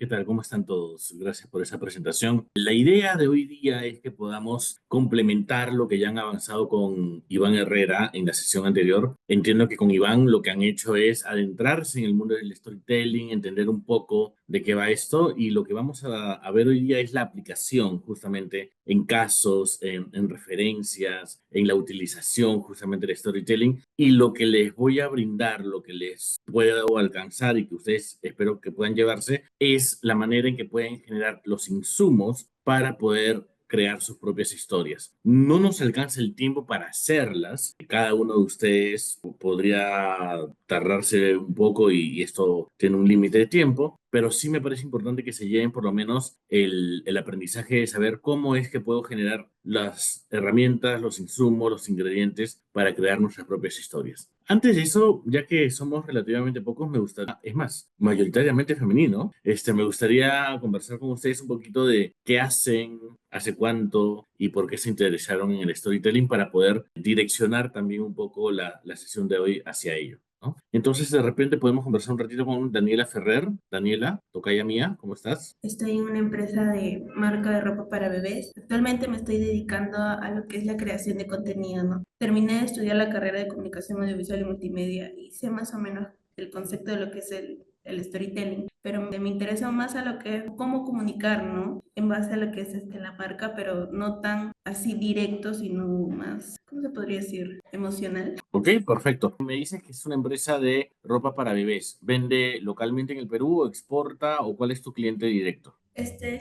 ¿Qué tal? ¿Cómo están todos? Gracias por esa presentación. La idea de hoy día es que podamos complementar lo que ya han avanzado con Iván Herrera en la sesión anterior. Entiendo que con Iván lo que han hecho es adentrarse en el mundo del storytelling, entender un poco de qué va esto y lo que vamos a ver hoy día es la aplicación justamente en casos, en referencias, en la utilización justamente del storytelling y lo que les voy a brindar, lo que les puedo alcanzar y que ustedes espero que puedan llevarse, es la manera en que pueden generar los insumos para poder crear sus propias historias. No nos alcanza el tiempo para hacerlas. Cada uno de ustedes podría tardarse un poco y esto tiene un límite de tiempo, pero sí me parece importante que se lleven por lo menos el aprendizaje de saber cómo es que puedo generar las herramientas, los insumos, los ingredientes para crear nuestras propias historias. Antes de eso, ya que somos relativamente pocos, me gustaría, es más, mayoritariamente femenino, me gustaría conversar con ustedes un poquito de qué hacen, hace cuánto y por qué se interesaron en el storytelling para poder direccionar también un poco la sesión de hoy hacia ello, ¿no? Entonces, de repente podemos conversar un ratito con Daniela Ferrer. Daniela, tocaya mía, ¿cómo estás? Estoy en una empresa de marca de ropa para bebés. Actualmente me estoy dedicando a lo que es la creación de contenido, ¿no? Terminé de estudiar la carrera de comunicación audiovisual y multimedia y sé más o menos el concepto de lo que es el storytelling, pero me interesa más a lo que es cómo comunicar, ¿no? En base a lo que es la marca, pero no tan así directo, sino más, ¿cómo se podría decir? Emocional. Ok, perfecto. Me dices que es una empresa de ropa para bebés. ¿Vende localmente en el Perú o exporta o cuál es tu cliente directo?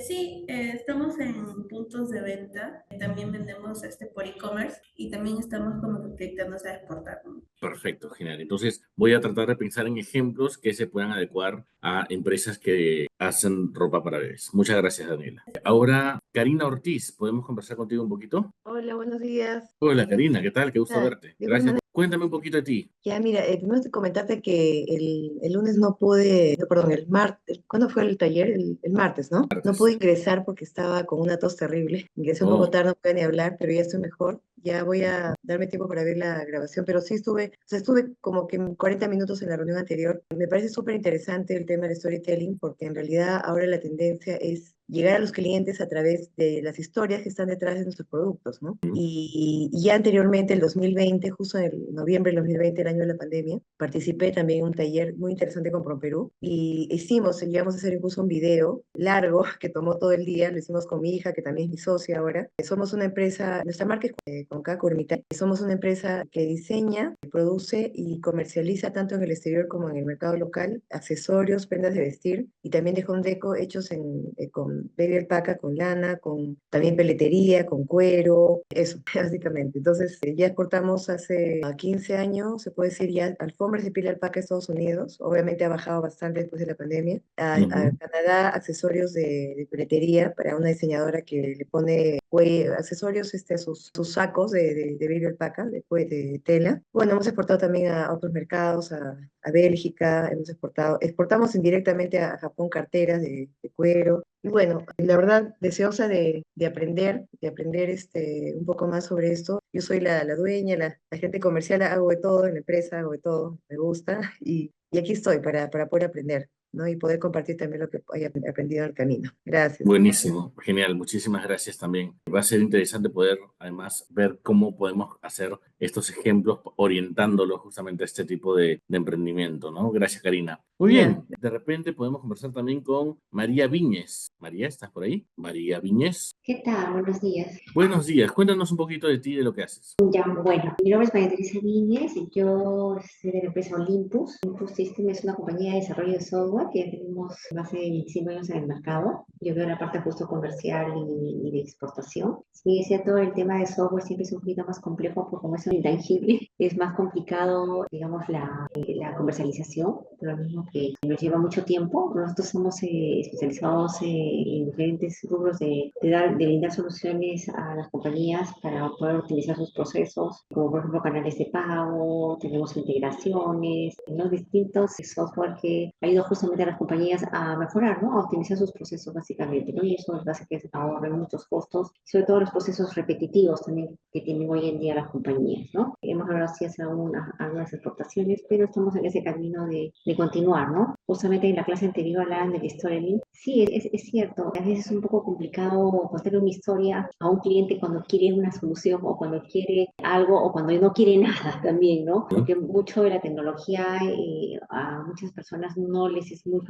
Sí, estamos en puntos de venta. También vendemos por e-commerce y también estamos como que proyectándonos a exportar, ¿no? Perfecto, genial. Entonces voy a tratar de pensar en ejemplos que se puedan adecuar a empresas que hacen ropa para bebés. Muchas gracias, Daniela. Ahora, Karina Ortiz, ¿podemos conversar contigo un poquito? Hola, buenos días. Hola, Karina, ¿qué tal? Qué gusto Ah, verte. de igual Gracias. manera, Cuéntame un poquito de ti. ya mira, primero te comentarte que el lunes no pude, no, perdón, el martes, ¿cuándo fue el taller? El martes, ¿no? No pude Martes. ingresar porque estaba con una tos terrible. Ingresé un poco Oh, tarde, no pude ni hablar, pero ya estoy mejor. Ya voy a darme tiempo para ver la grabación, pero sí estuve, o sea, estuve como que 40 minutos en la reunión anterior. Me parece súper interesante el tema del storytelling porque en realidad ahora la tendencia es llegar a los clientes a través de las historias que están detrás de nuestros productos, ¿no? Y ya anteriormente, el 2020, justo en el noviembre del 2020, el año de la pandemia, participé también en un taller muy interesante con ProPerú y llegamos a hacer incluso un video largo que tomó todo el día, lo hicimos con mi hija, que también es mi socia ahora. Somos una empresa, nuestra marca es con K, Kurmita, y somos una empresa que diseña, produce y comercializa tanto en el exterior como en el mercado local accesorios, prendas de vestir y también de home deco hechos con baby alpaca, con lana, con también peletería, con cuero, eso, básicamente. Entonces, ya exportamos hace 15 años, se puede decir ya, alfombras de piel de alpaca a Estados Unidos. Obviamente ha bajado bastante después de la pandemia. A ujú. Canadá, accesorios de peletería para una diseñadora que le pone accesorios a sus sacos de baby alpaca, de tela. Bueno, hemos exportado también a otros mercados, a Bélgica, exportamos indirectamente a Japón carteras de cuero. Y bueno, la verdad, deseosa de aprender un poco más sobre esto. Yo soy la dueña, la gente comercial, hago de todo en la empresa, hago de todo, me gusta y aquí estoy para poder aprender, ¿no? Y poder compartir también lo que haya aprendido en el camino. Gracias. Buenísimo, genial, muchísimas gracias también. Va a ser interesante poder además ver cómo podemos hacer estos ejemplos orientándolos justamente a este tipo de emprendimiento, ¿no? Gracias, Karina. Muy Ya, bien, de repente podemos conversar también con María Viñez. María, ¿estás por ahí? María Viñez. ¿Qué tal? Buenos días. Buenos días, cuéntanos un poquito de ti y de lo que haces. Ya, bueno, mi nombre es María Teresa Víñez y yo soy de la empresa Olympus. Olympus System es una compañía de desarrollo de software que ya tenemos más de 25 años en el mercado. Yo veo la parte justo comercial y de exportación. Sí, es cierto, el tema de software siempre es un poquito más complejo porque como es un intangible, es más complicado, digamos, la comercialización, por lo mismo que nos lleva mucho tiempo. Nosotros somos especializados en diferentes rubros de brindar soluciones a las compañías para poder optimizar sus procesos, como por ejemplo canales de pago, tenemos integraciones, los distintos software que ayudan justamente a las compañías a mejorar, ¿no? A optimizar sus procesos básicamente, ¿no? Y eso hace que ahorren muchos costos, sobre todo los procesos repetitivos también que tienen hoy en día las compañías, ¿no? Hemos logrado sí hacer algunas exportaciones, pero estamos en ese camino de continuar, ¿no? justamente en la clase anterior hablaban del storytelling. Sí, es cierto, a veces es un poco complicado contarle una historia a un cliente cuando quiere una solución o cuando quiere algo o cuando no quiere nada también, ¿no? ¿no? Porque mucho de la tecnología a muchas personas no les es muy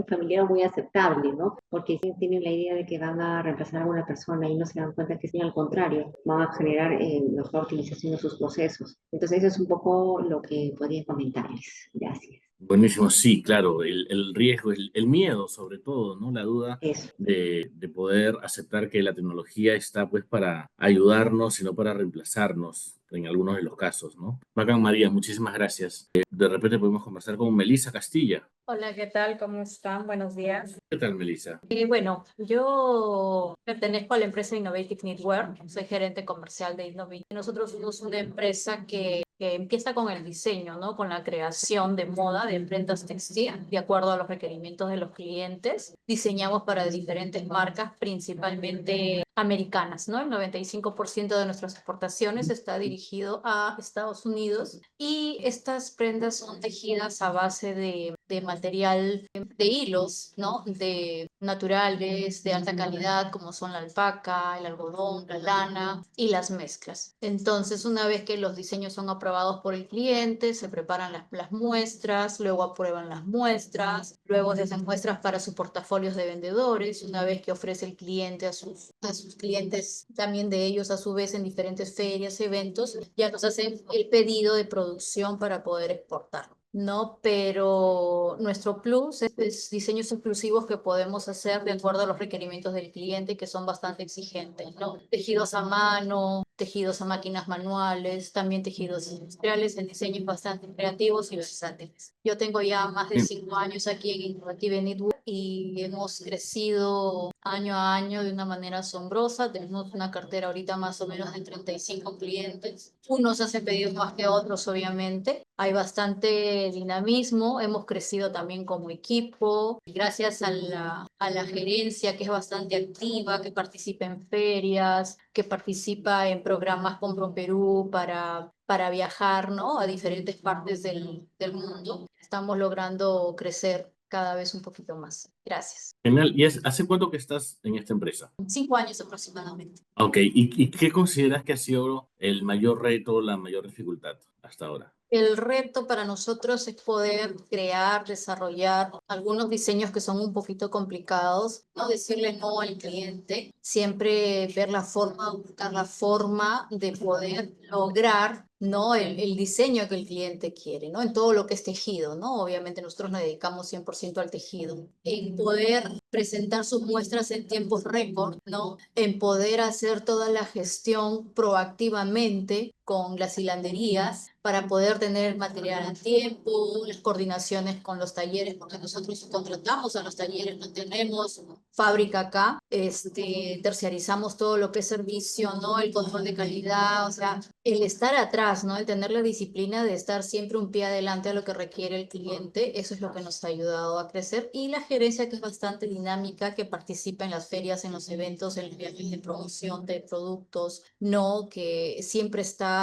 familiar o muy aceptable, ¿no? Porque tienen la idea de que van a reemplazar a una persona y no se dan cuenta que, al contrario, van a generar mejor optimización de sus procesos. Entonces, eso es un poco lo que podría comentarles. Gracias. Buenísimo, sí, claro, el riesgo, el miedo sobre todo, ¿no? La duda Eso. de poder aceptar que la tecnología está pues para ayudarnos y no para reemplazarnos en algunos de los casos, ¿no? Bacán María, muchísimas gracias. De repente podemos conversar con Melissa Castilla. Hola, ¿qué tal? ¿Cómo están? Buenos días. ¿Qué tal, Melissa? Bueno, yo pertenezco a la empresa Innovative Knitwear, soy gerente comercial de Innovative. Nosotros somos una empresa que empieza con el diseño, ¿no? Con la creación de moda, de prendas textiles, de acuerdo a los requerimientos de los clientes. Diseñamos para diferentes marcas, principalmente americanas, ¿no? El 95% de nuestras exportaciones está dirigido a Estados Unidos y estas prendas son tejidas a base de material de hilos, ¿no? De naturales, de alta calidad, como son la alpaca, el algodón, la lana y las mezclas. Entonces, una vez que los diseños son aprobados por el cliente, se preparan las muestras, luego aprueban las muestras, luego se hacen muestras para sus portafolios de vendedores, una vez que ofrece el cliente a sus clientes, también de ellos a su vez en diferentes ferias, eventos, ya nos hacen el pedido de producción para poder exportar. ¿No? Pero nuestro plus es diseños exclusivos que podemos hacer de acuerdo a los requerimientos del cliente, que son bastante exigentes, ¿no? Tejidos a mano, tejidos a máquinas manuales, también tejidos industriales en diseños bastante creativos y versátiles. Yo tengo ya más de 5 años aquí en Innovative Network y hemos crecido año a año de una manera asombrosa. Tenemos una cartera ahorita más o menos de 35 clientes. Unos hacen pedidos más que otros, obviamente. Hay bastante dinamismo, hemos crecido también como equipo, gracias a la gerencia que es bastante activa, que participa en ferias, que participa en programas como Perú para viajar, ¿no? A diferentes partes del mundo. Estamos logrando crecer cada vez un poquito más. Gracias. Genial. ¿Y hace cuánto que estás en esta empresa? 5 años aproximadamente. Ok, ¿y qué consideras que ha sido el mayor reto, la mayor dificultad hasta ahora? El reto para nosotros es poder crear, desarrollar algunos diseños que son un poquito complicados, no decirle no al cliente, siempre ver la forma, buscar la forma de poder lograr, ¿no? El diseño que el cliente quiere, ¿no? En todo lo que es tejido, ¿no? Obviamente nosotros nos dedicamos 100% al tejido. En poder presentar sus muestras en tiempos récord, ¿no? En poder hacer toda la gestión proactivamente con las hilanderías para poder tener el material a tiempo, las coordinaciones con los talleres, porque nosotros contratamos a los talleres, no tenemos fábrica acá, terciarizamos todo lo que es servicio, ¿no? El control de calidad, o sea, el estar atrás, ¿no? El tener la disciplina de estar siempre un pie adelante a lo que requiere el cliente, eso es lo que nos ha ayudado a crecer. Y la gerencia que es bastante dinámica, que participa en las ferias, en los eventos, en los viajes de promoción de productos, ¿no? Que siempre está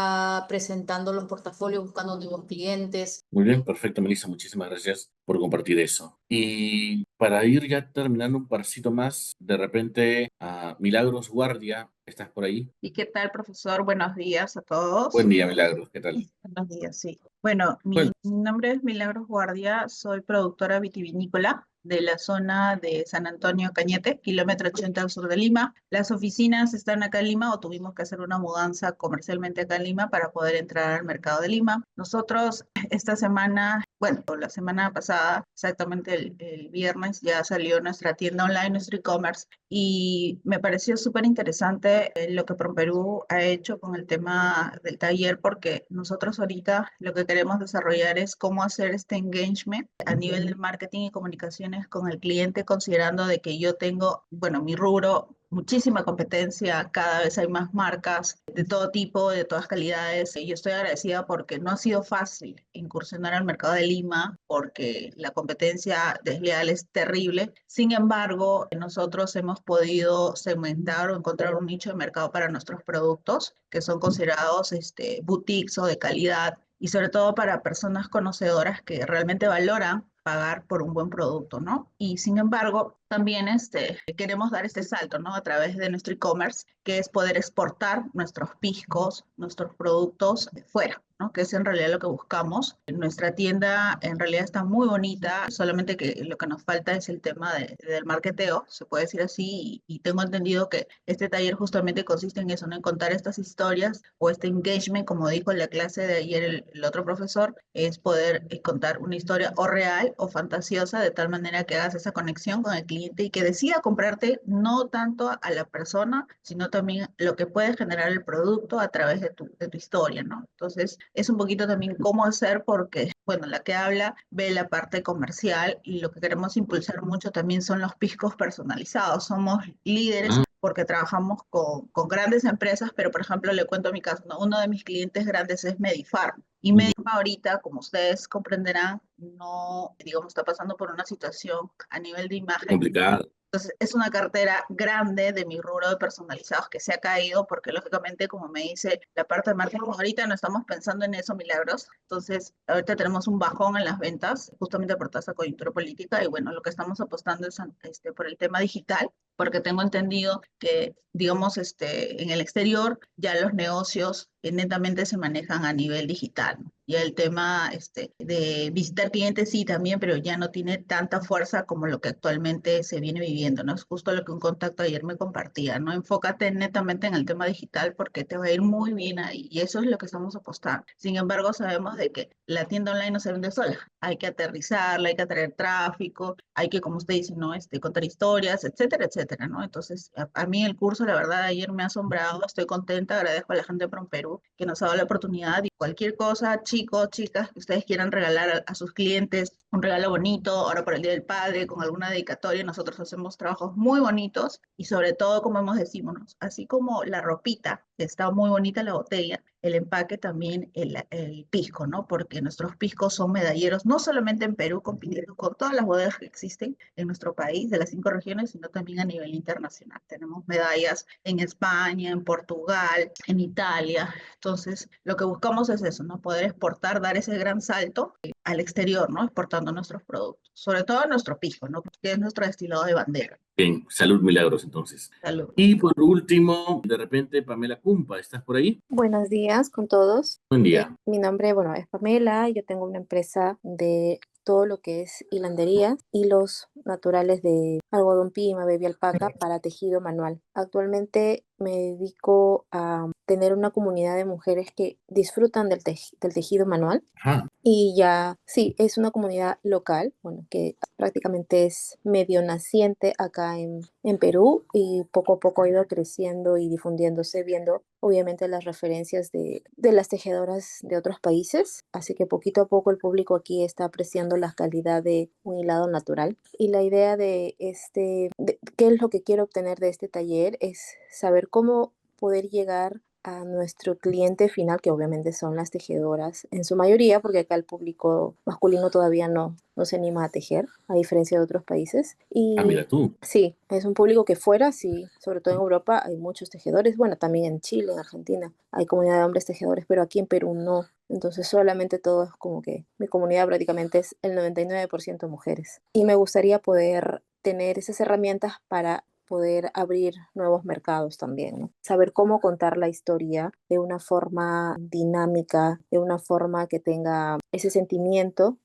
presentando los portafolios, buscando nuevos clientes. Muy bien, perfecto, Melissa. Muchísimas gracias por compartir eso. Y para ir ya terminando un parcito más, de repente a Milagros Guardia, ¿estás por ahí? ¿Y qué tal, profesor? Buenos días a todos. Buen día, Milagros, ¿qué tal? Buenos días, sí. Bueno, mi Bueno, nombre es Milagros Guardia, soy productora vitivinícola de la zona de San Antonio Cañete, kilómetro 80 al sur de Lima. Las oficinas están acá en Lima o tuvimos que hacer una mudanza comercialmente acá en Lima para poder entrar al mercado de Lima. Nosotros esta semana, bueno, la semana pasada, exactamente el viernes, ya salió nuestra tienda online, nuestro e-commerce, y me pareció súper interesante lo que PromPerú ha hecho con el tema del taller, porque nosotros ahorita lo que queremos desarrollar es cómo hacer este engagement a nivel de marketing y comunicaciones con el cliente, considerando de que yo tengo, bueno, mi rubro, muchísima competencia, cada vez hay más marcas de todo tipo, de todas calidades. Y yo estoy agradecida porque no ha sido fácil incursionar al mercado de Lima, porque la competencia desleal es terrible. Sin embargo, nosotros hemos podido segmentar o encontrar un nicho de mercado para nuestros productos, que son considerados boutiques o de calidad, y sobre todo para personas conocedoras que realmente valoran pagar por un buen producto, ¿no? Y sin embargo, también queremos dar este salto, ¿no? A través de nuestro e-commerce, que es poder exportar nuestros piscos, nuestros productos fuera, ¿no? Que es en realidad lo que buscamos. Nuestra tienda en realidad está muy bonita, solamente que lo que nos falta es el tema del marketeo, se puede decir así, y tengo entendido que este taller justamente consiste en eso, ¿no? En contar estas historias o este engagement, como dijo en la clase de ayer el otro profesor, es poder contar una historia o real o fantasiosa de tal manera que hagas esa conexión con el cliente y que decida comprarte no tanto a la persona, sino también lo que puede generar el producto a través de tu historia, ¿no? Entonces, es un poquito también cómo hacer porque, bueno, la que habla ve la parte comercial y lo que queremos impulsar mucho también son los piscos personalizados. Somos líderes Ah, porque trabajamos con grandes empresas, pero por ejemplo, le cuento mi caso, ¿no? Uno de mis clientes grandes es Medifarm. Y ujú, Medifarm ahorita, como ustedes comprenderán, no, digamos, está pasando por una situación a nivel de imagen. complicado. Entonces, es una cartera grande de mi rubro de personalizados que se ha caído porque, lógicamente, como me dice la parte de marketing, ahorita no estamos pensando en eso, Milagros. Entonces, ahorita tenemos un bajón en las ventas, justamente por toda esta coyuntura política. Y bueno, lo que estamos apostando es por el tema digital, porque tengo entendido que, digamos, en el exterior ya los negocios netamente se manejan a nivel digital, ¿no? Ya el tema de visitar clientes sí también, pero ya no tiene tanta fuerza como lo que actualmente se viene viviendo, ¿no? Es justo lo que un contacto ayer me compartía, ¿no? Enfócate netamente en el tema digital porque te va a ir muy bien ahí y eso es lo que estamos apostando. Sin embargo, sabemos de que la tienda online no se vende sola. Hay que aterrizarla, hay que atraer tráfico, hay que, como usted dice, ¿no? Contar historias, etcétera, etcétera, ¿no? Entonces, a mí el curso, la verdad, ayer me ha asombrado, estoy contenta, agradezco a la gente de PromPerú que nos ha dado la oportunidad y cualquier cosa, chicos, chicas, que ustedes quieran regalar a sus clientes un regalo bonito, ahora por el Día del Padre, con alguna dedicatoria, nosotros hacemos trabajos muy bonitos y sobre todo, como hemos decimos, así como la ropita, que está muy bonita la botella, el empaque también, el pisco, ¿no? Porque nuestros piscos son medalleros, no solamente en Perú, compitiendo con todas las bodegas que existen en nuestro país, de las 5 regiones, sino también a nivel internacional. Tenemos medallas en España, en Portugal, en Italia. Entonces, lo que buscamos es eso, ¿no? Poder exportar, dar ese gran salto al exterior, ¿no? Exportando nuestros productos, sobre todo nuestro pisco, ¿no? Que es nuestro destilado de bandera. Bien, salud Milagros entonces. Salud. Y por último, de repente, Pamela Cumpa, ¿estás por ahí? Buenos días con todos. Buen día. Mi nombre, bueno, es Pamela. Yo tengo una empresa de todo lo que es hilandería, hilos naturales de algodón pima, baby alpaca para tejido manual. Actualmente me dedico a tener una comunidad de mujeres que disfrutan del tejido manual. Ajá, Y ya, sí, es una comunidad local, bueno, que prácticamente es medio naciente acá en Perú y poco a poco ha ido creciendo y difundiéndose, viendo obviamente las referencias de las tejedoras de otros países. Así que poquito a poco el público aquí está apreciando la calidad de un hilado natural. Y la idea de qué es lo que quiero obtener de este taller es saber cómo poder llegar a nuestro cliente final, que obviamente son las tejedoras en su mayoría, porque acá el público masculino todavía no se anima a tejer, a diferencia de otros países. ah, Y mira tú. sí, es un público que fuera, sí, sobre todo en Europa hay muchos tejedores, bueno, también en Chile, en Argentina, hay comunidad de hombres tejedores, pero aquí en Perú no. Entonces solamente todo es como que mi comunidad prácticamente es el 99% mujeres. Y me gustaría poder tener esas herramientas para poder abrir nuevos mercados también, ¿no? Saber cómo contar la historia de una forma dinámica, de una forma que tenga ese sentimiento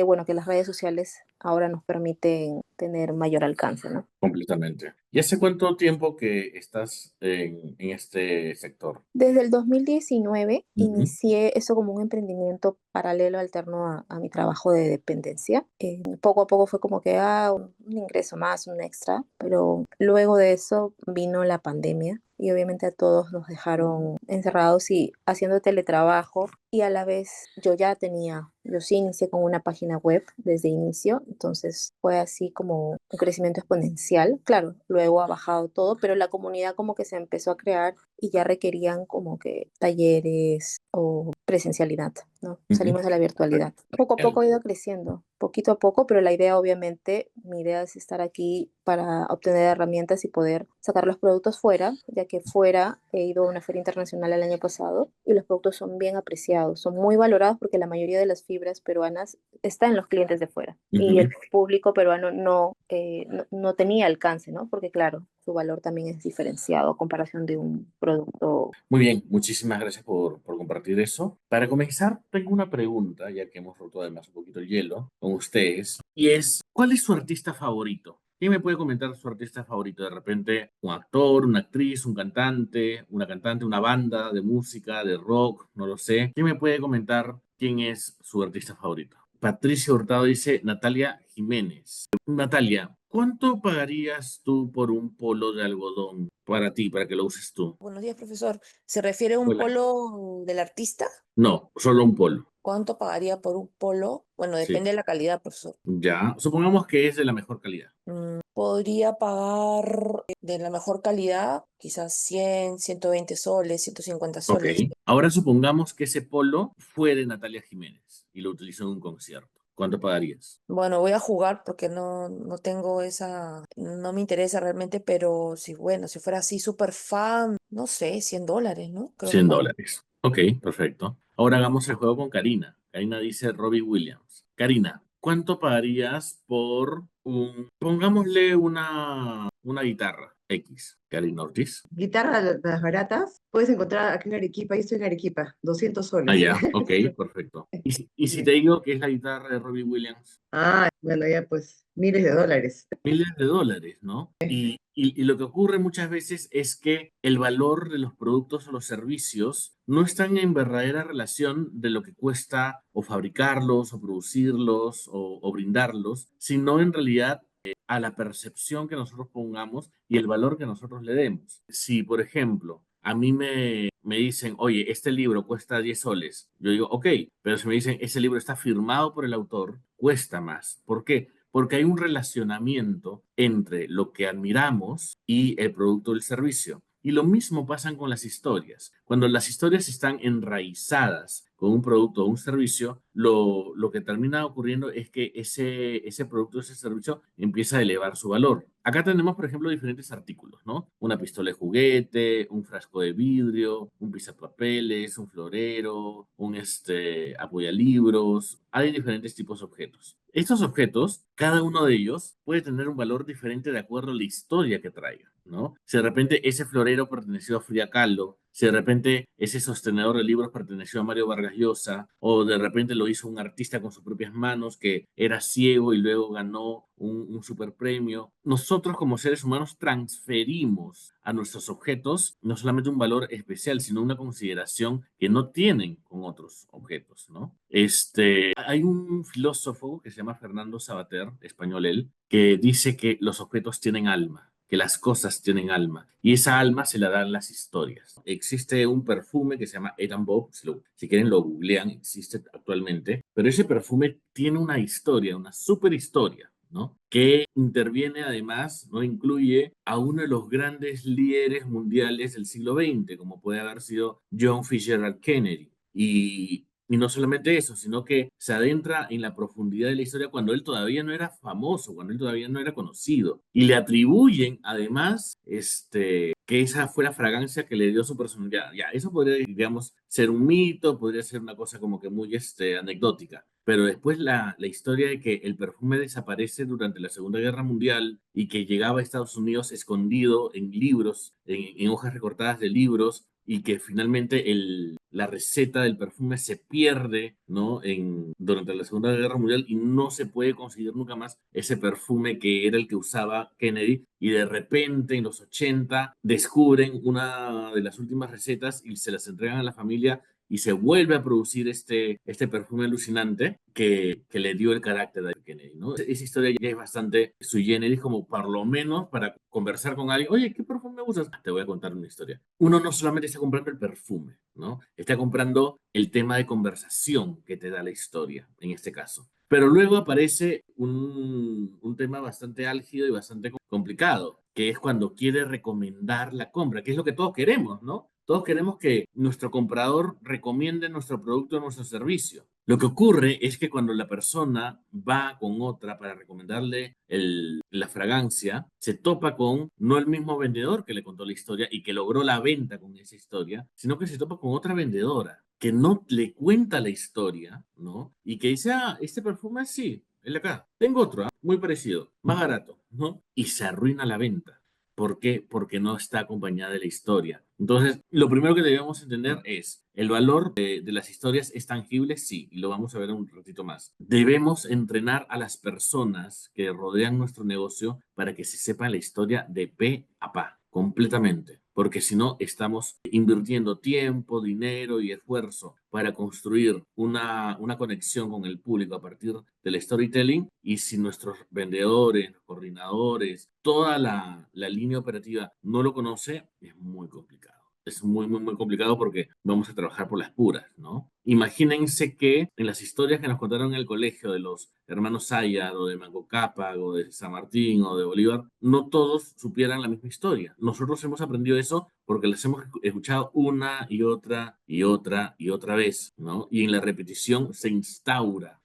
bueno, que las redes sociales ahora nos permiten tener mayor alcance, ¿no? Completamente. ¿Y hace cuánto tiempo que estás en este sector? Desde el 2019 Ujú. inicié eso como un emprendimiento paralelo alterno a mi trabajo de dependencia. Poco a poco fue como que un ingreso más, un extra, pero luego de eso vino la pandemia y obviamente a todos nos dejaron encerrados y haciendo teletrabajo y a la vez yo sí inicié con una página web desde inicio, entonces fue así como un crecimiento exponencial. Claro, luego ha bajado todo, pero la comunidad como que se empezó a crear y ya requerían como que talleres o presencialidad. ¿no? Ujú. Salimos de la virtualidad. Poco a poco ha ido creciendo, poquito a poco, pero la idea, obviamente, mi idea es estar aquí para obtener herramientas y poder sacar los productos fuera, ya que fuera he ido a una feria internacional el año pasado y los productos son bien apreciados, son muy valorados porque la mayoría de las fibras peruanas está en los clientes de fuera y el Ujú. público peruano no tenía alcance, ¿no? Porque claro, su valor también es diferenciado a comparación de un producto. Muy bien, muchísimas gracias por compartir eso. Para comenzar, tengo una pregunta, ya que hemos roto además un poquito el hielo con ustedes, y es, ¿cuál es su artista favorito? ¿Quién me puede comentar su artista favorito? De repente, un actor, una actriz, un cantante, una banda de música, de rock, no lo sé. ¿Quién me puede comentar quién es su artista favorito? Patricia Hurtado dice Natalia Jiménez. Natalia, ¿cuánto pagarías tú por un polo de algodón para ti, para que lo uses tú? Buenos días, profesor. ¿Se refiere a un Hola. polo del artista? No, solo un polo. ¿Cuánto pagaría por un polo? Bueno, Sí. depende de la calidad, profesor. Ya, supongamos que es de la mejor calidad. Podría pagar de la mejor calidad, quizás 100, 120 soles, 150 Ok. soles. Ahora supongamos que ese polo fue de Natalia Jiménez y lo utilizó en un concierto. ¿Cuánto pagarías? Bueno, voy a jugar porque no tengo no me interesa realmente, pero si, bueno, si fuera así súper fan, no sé, 100 dólares, ¿no? Creo que pago. $100. Ok, perfecto. Ahora hagamos el juego con Karina. Karina dice Robbie Williams. Karina, ¿cuánto pagarías por pongámosle una guitarra X? Karina Ortiz. Guitarra, las baratas, puedes encontrar aquí en Arequipa, yo estoy en Arequipa, 200 Ah, soles. ya, ok, perfecto. ¿Y si Ya. te digo que es la guitarra de Robbie Williams? Ah, bueno, ya pues, miles de dólares. Miles de dólares, ¿no? Y lo que ocurre muchas veces es que el valor de los productos o los servicios no están en verdadera relación de lo que cuesta o fabricarlos o producirlos o brindarlos, sino en realidad a la percepción que nosotros pongamos y el valor que nosotros le demos. Si, por ejemplo, a mí me dicen, oye, este libro cuesta 10 soles, yo digo, ok, pero si me dicen, ese libro está firmado por el autor, cuesta más. ¿Por qué? Porque hay un relacionamiento entre lo que admiramos y el producto o el servicio. Y lo mismo pasa con las historias. Cuando las historias están enraizadas con un producto o un servicio, lo que termina ocurriendo es que ese producto o ese servicio empieza a elevar su valor. Acá tenemos, por ejemplo, diferentes artículos, ¿no? Una pistola de juguete, un frasco de vidrio, un pisapapeles, un florero, un apoyalibros. Hay diferentes tipos de objetos. Estos objetos, cada uno de ellos puede tener un valor diferente de acuerdo a la historia que traiga, ¿no? Si de repente ese florero perteneció a Frida Kahlo, si de repente ese sostenedor de libros perteneció a Mario Vargas Llosa, o de repente lo hizo un artista con sus propias manos que era ciego y luego ganó un super premio. Nosotros como seres humanos transferimos a nuestros objetos no solamente un valor especial, sino una consideración que no tienen con otros objetos, ¿no? Hay un filósofo que se llama Fernando Savater, español él, que dice que los objetos tienen alma, que las cosas tienen alma, y esa alma se la dan las historias. Existe un perfume que se llama Ed Bob, si quieren lo googlean, existe actualmente, pero ese perfume tiene una historia, una super historia, ¿no? Que interviene además, ¿no? Incluye a uno de los grandes líderes mundiales del siglo XX, como puede haber sido John Fitzgerald Kennedy. Y no solamente eso, sino que se adentra en la profundidad de la historia cuando él todavía no era famoso, cuando él todavía no era conocido. Y le atribuyen, además, que esa fue la fragancia que le dio su personalidad. Ya, eso podría, digamos, ser un mito, podría ser una cosa como que muy anecdótica. Pero después la historia de que el perfume desaparece durante la Segunda Guerra Mundial y que llegaba a Estados Unidos escondido en libros, en hojas recortadas de libros, y que finalmente la receta del perfume se pierde, ¿no? Durante la Segunda Guerra Mundial y no se puede conseguir nunca más ese perfume que era el que usaba Kennedy. Y de repente en los 80 descubren una de las últimas recetas y se las entregan a la familia y se vuelve a producir este perfume alucinante que le dio el carácter de Kennedy, ¿no? Esa historia ya es bastante sui generis, como por lo menos para conversar con alguien. Oye, ¿qué perfume usas? Te voy a contar una historia. Uno no solamente está comprando el perfume, ¿no? Está comprando el tema de conversación que te da la historia, en este caso. Pero luego aparece un tema bastante álgido y bastante complicado, que es cuando quiere recomendar la compra, que es lo que todos queremos, ¿no? Todos queremos que nuestro comprador recomiende nuestro producto o nuestro servicio. Lo que ocurre es que cuando la persona va con otra para recomendarle la fragancia, se topa con no el mismo vendedor que le contó la historia y que logró la venta con esa historia, sino que se topa con otra vendedora que no le cuenta la historia, ¿no? Y que dice, ah, este perfume sí, el de acá. Tengo otro, muy parecido, más barato, ¿no? Y se arruina la venta. ¿Por qué? Porque no está acompañada de la historia. Entonces, lo primero que debemos entender es, ¿el valor de las historias es tangible? Sí, y lo vamos a ver un ratito más. Debemos entrenar a las personas que rodean nuestro negocio para que se sepa la historia de pe a pa, completamente. Porque si no, estamos invirtiendo tiempo, dinero y esfuerzo para construir una conexión con el público a partir del storytelling. Y si nuestros vendedores, coordinadores, toda la línea operativa no lo conoce, es muy complicado. Es muy, muy, muy complicado porque vamos a trabajar por las puras, ¿no? Imagínense que en las historias que nos contaron en el colegio de los hermanos Sayar o de Manco Cápac o de San Martín o de Bolívar, no todos supieran la misma historia. Nosotros hemos aprendido eso porque las hemos escuchado una y otra y otra y otra vez, ¿no? Y en la repetición se instala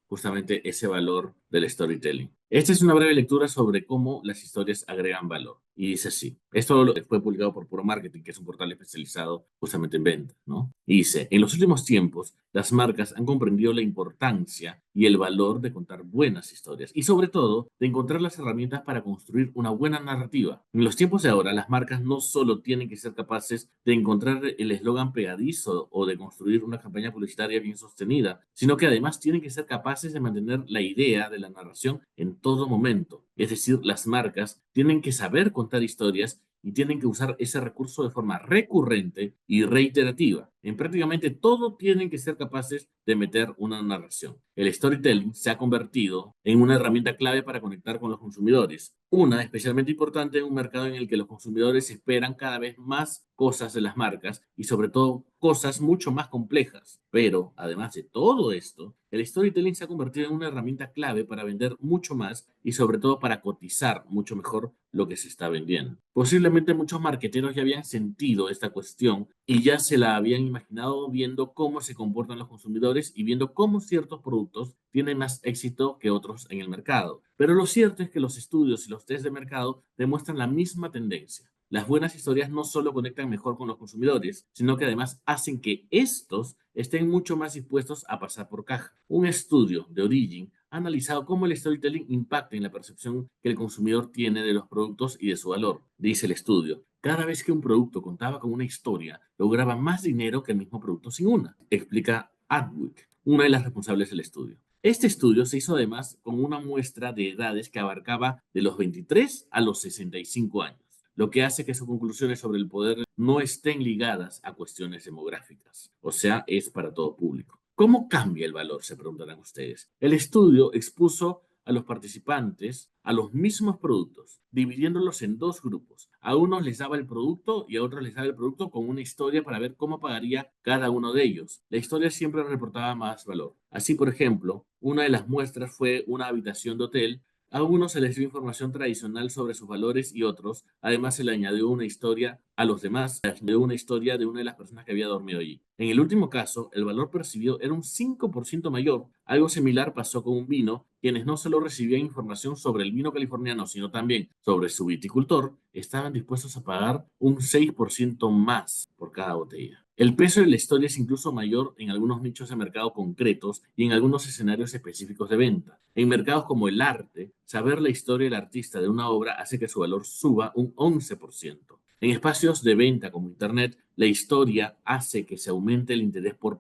justamente ese valor del storytelling. Esta es una breve lectura sobre cómo las historias agregan valor. Y dice así, esto fue publicado por Puro Marketing, que es un portal especializado justamente en ventas, ¿no? Y dice, en los últimos tiempos, las marcas han comprendido la importancia y el valor de contar buenas historias y sobre todo de encontrar las herramientas para construir una buena narrativa. En los tiempos de ahora, las marcas no solo tienen que ser capaces de encontrar el eslogan pegadizo o de construir una campaña publicitaria bien sostenida, sino que además tienen que ser capaces de mantener la idea de la narración en todo momento. Es decir, las marcas tienen que saber contar historias y tienen que usar ese recurso de forma recurrente y reiterativa. En prácticamente todo tienen que ser capaces de meter una narración. El storytelling se ha convertido en una herramienta clave para conectar con los consumidores. Una especialmente importante en un mercado en el que los consumidores esperan cada vez más cosas de las marcas y sobre todo cosas mucho más complejas. Pero además de todo esto, el storytelling se ha convertido en una herramienta clave para vender mucho más y sobre todo para cotizar mucho mejor lo que se está vendiendo. Posiblemente muchos marqueteros ya habían sentido esta cuestión y ya se la habían imaginado viendo cómo se comportan los consumidores y viendo cómo ciertos productos tienen más éxito que otros en el mercado. Pero lo cierto es que los estudios y los test de mercado demuestran la misma tendencia. Las buenas historias no solo conectan mejor con los consumidores, sino que además hacen que estos estén mucho más dispuestos a pasar por caja. Un estudio de Origin ha analizado cómo el storytelling impacta en la percepción que el consumidor tiene de los productos y de su valor. Dice el estudio, cada vez que un producto contaba con una historia, lograba más dinero que el mismo producto sin una, explica Adwick, una de las responsables del estudio. Este estudio se hizo además con una muestra de edades que abarcaba de los 23 a los 65 años, lo que hace que sus conclusiones sobre el poder no estén ligadas a cuestiones demográficas, o sea, es para todo público. ¿Cómo cambia el valor? Se preguntarán ustedes. El estudio expuso a los participantes a los mismos productos, dividiéndolos en dos grupos. A unos les daba el producto y a otros les daba el producto con una historia para ver cómo pagaría cada uno de ellos. La historia siempre reportaba más valor. Así, por ejemplo, una de las muestras fue una habitación de hotel. A unos se les dio información tradicional sobre sus valores y otros, además se le añadió una historia a los demás, se añadió una historia de una de las personas que había dormido allí. En el último caso, el valor percibido era un 5% mayor. Algo similar pasó con un vino, quienes no solo recibían información sobre el vino californiano, sino también sobre su viticultor, estaban dispuestos a pagar un 6% más por cada botella. El peso de la historia es incluso mayor en algunos nichos de mercado concretos y en algunos escenarios específicos de venta. En mercados como el arte, saber la historia del artista de una obra hace que su valor suba un 11%. En espacios de venta como Internet, la historia hace que se aumente el interés por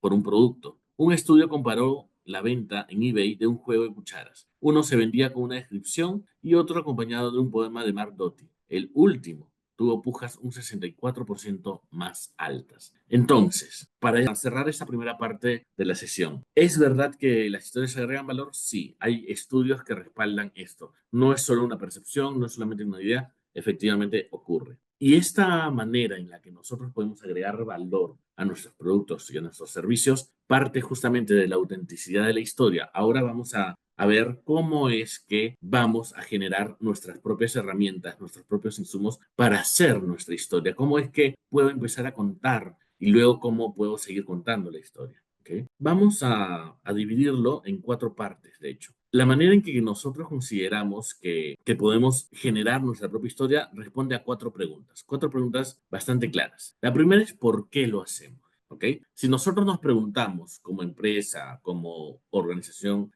un producto. Un estudio comparó la venta en eBay de un juego de cucharas. Uno se vendía con una descripción y otro acompañado de un poema de Mark Doty. El último tuvo pujas un 64% más altas. Entonces, para cerrar esta primera parte de la sesión, ¿es verdad que las historias agregan valor? Sí, hay estudios que respaldan esto. No es solo una percepción, no es solamente una idea, efectivamente ocurre. Y esta manera en la que nosotros podemos agregar valor a nuestros productos y a nuestros servicios parte justamente de la autenticidad de la historia. Ahora vamos a a ver cómo es que vamos a generar nuestras propias herramientas, nuestros propios insumos para hacer nuestra historia. ¿Cómo es que puedo empezar a contar y luego cómo puedo seguir contando la historia? ¿Okay? Vamos a dividirlo en 4 partes, de hecho. La manera en que nosotros consideramos que podemos generar nuestra propia historia responde a 4 preguntas bastante claras. La primera es ¿por qué lo hacemos? ¿Ok? Si nosotros nos preguntamos como empresa, como organización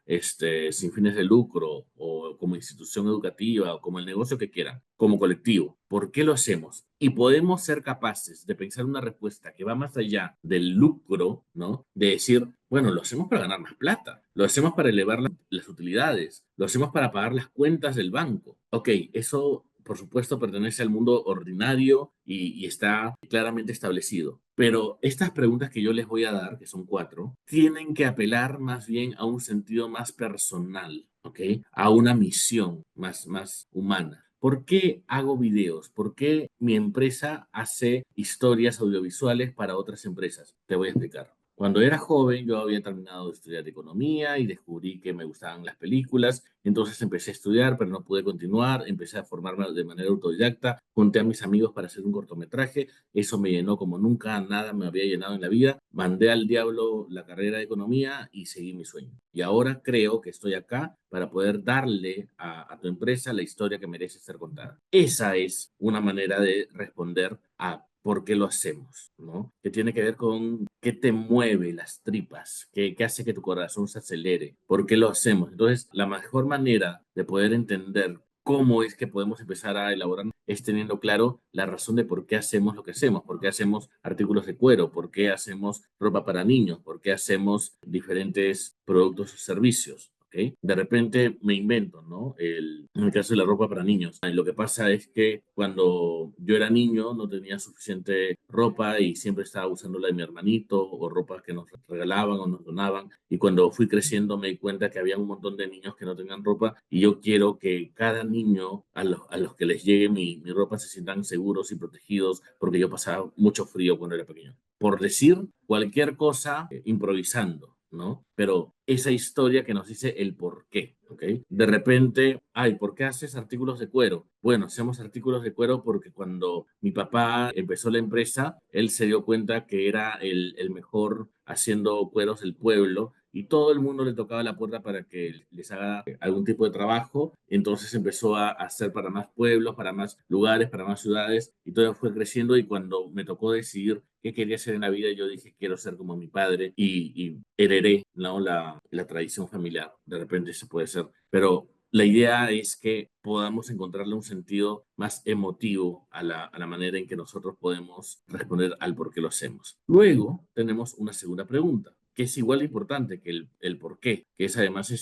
sin fines de lucro o como institución educativa o como el negocio que quieran, como colectivo, ¿por qué lo hacemos? Y podemos ser capaces de pensar una respuesta que va más allá del lucro, ¿no? De decir, bueno, lo hacemos para ganar más plata, lo hacemos para elevar las utilidades, lo hacemos para pagar las cuentas del banco. Ok, eso por supuesto pertenece al mundo ordinario y está claramente establecido. Pero estas preguntas que yo les voy a dar, que son 4, tienen que apelar más bien a un sentido más personal, ¿ok? A una misión más humana. ¿Por qué hago videos? ¿Por qué mi empresa hace historias audiovisuales para otras empresas? Te voy a explicar. Cuando era joven, yo había terminado de estudiar economía y descubrí que me gustaban las películas. Entonces empecé a estudiar, pero no pude continuar. Empecé a formarme de manera autodidacta. Junté a mis amigos para hacer un cortometraje. Eso me llenó como nunca nada me había llenado en la vida. Mandé al diablo la carrera de economía y seguí mi sueño. Y ahora creo que estoy acá para poder darle a tu empresa la historia que merece ser contada. Esa es una manera de responder a por qué lo hacemos, ¿no? Que tiene que ver con qué te mueve las tripas, qué hace que tu corazón se acelere, por qué lo hacemos. Entonces, la mejor manera de poder entender cómo es que podemos empezar a elaborar es teniendo claro la razón de por qué hacemos lo que hacemos, por qué hacemos artículos de cuero, por qué hacemos ropa para niños, por qué hacemos diferentes productos o servicios. ¿Okay? De repente me invento, ¿no? En el caso de la ropa para niños. Lo que pasa es que cuando yo era niño no tenía suficiente ropa y siempre estaba usando la de mi hermanito o ropa que nos regalaban o nos donaban. Y cuando fui creciendo me di cuenta que había un montón de niños que no tenían ropa y yo quiero que cada niño a los que les llegue mi ropa se sientan seguros y protegidos porque yo pasaba mucho frío cuando era pequeño. Por decir cualquier cosa, improvisando. ¿No? Pero esa historia que nos dice el por qué, ¿ok? De repente, ay, ¿por qué haces artículos de cuero? Bueno, hacemos artículos de cuero porque cuando mi papá empezó la empresa, él se dio cuenta que era el mejor haciendo cueros del pueblo y todo el mundo le tocaba la puerta para que les haga algún tipo de trabajo. Entonces empezó a hacer para más pueblos, para más lugares, para más ciudades y todo fue creciendo y cuando me tocó decidir qué quería hacer en la vida, yo dije, quiero ser como mi padre y heredé, ¿no? la tradición familiar. De repente se puede ser. Pero la idea es que podamos encontrarle un sentido más emotivo a la manera en que nosotros podemos responder al por qué lo hacemos. Luego tenemos una segunda pregunta, que es igual de importante que el por qué, que es además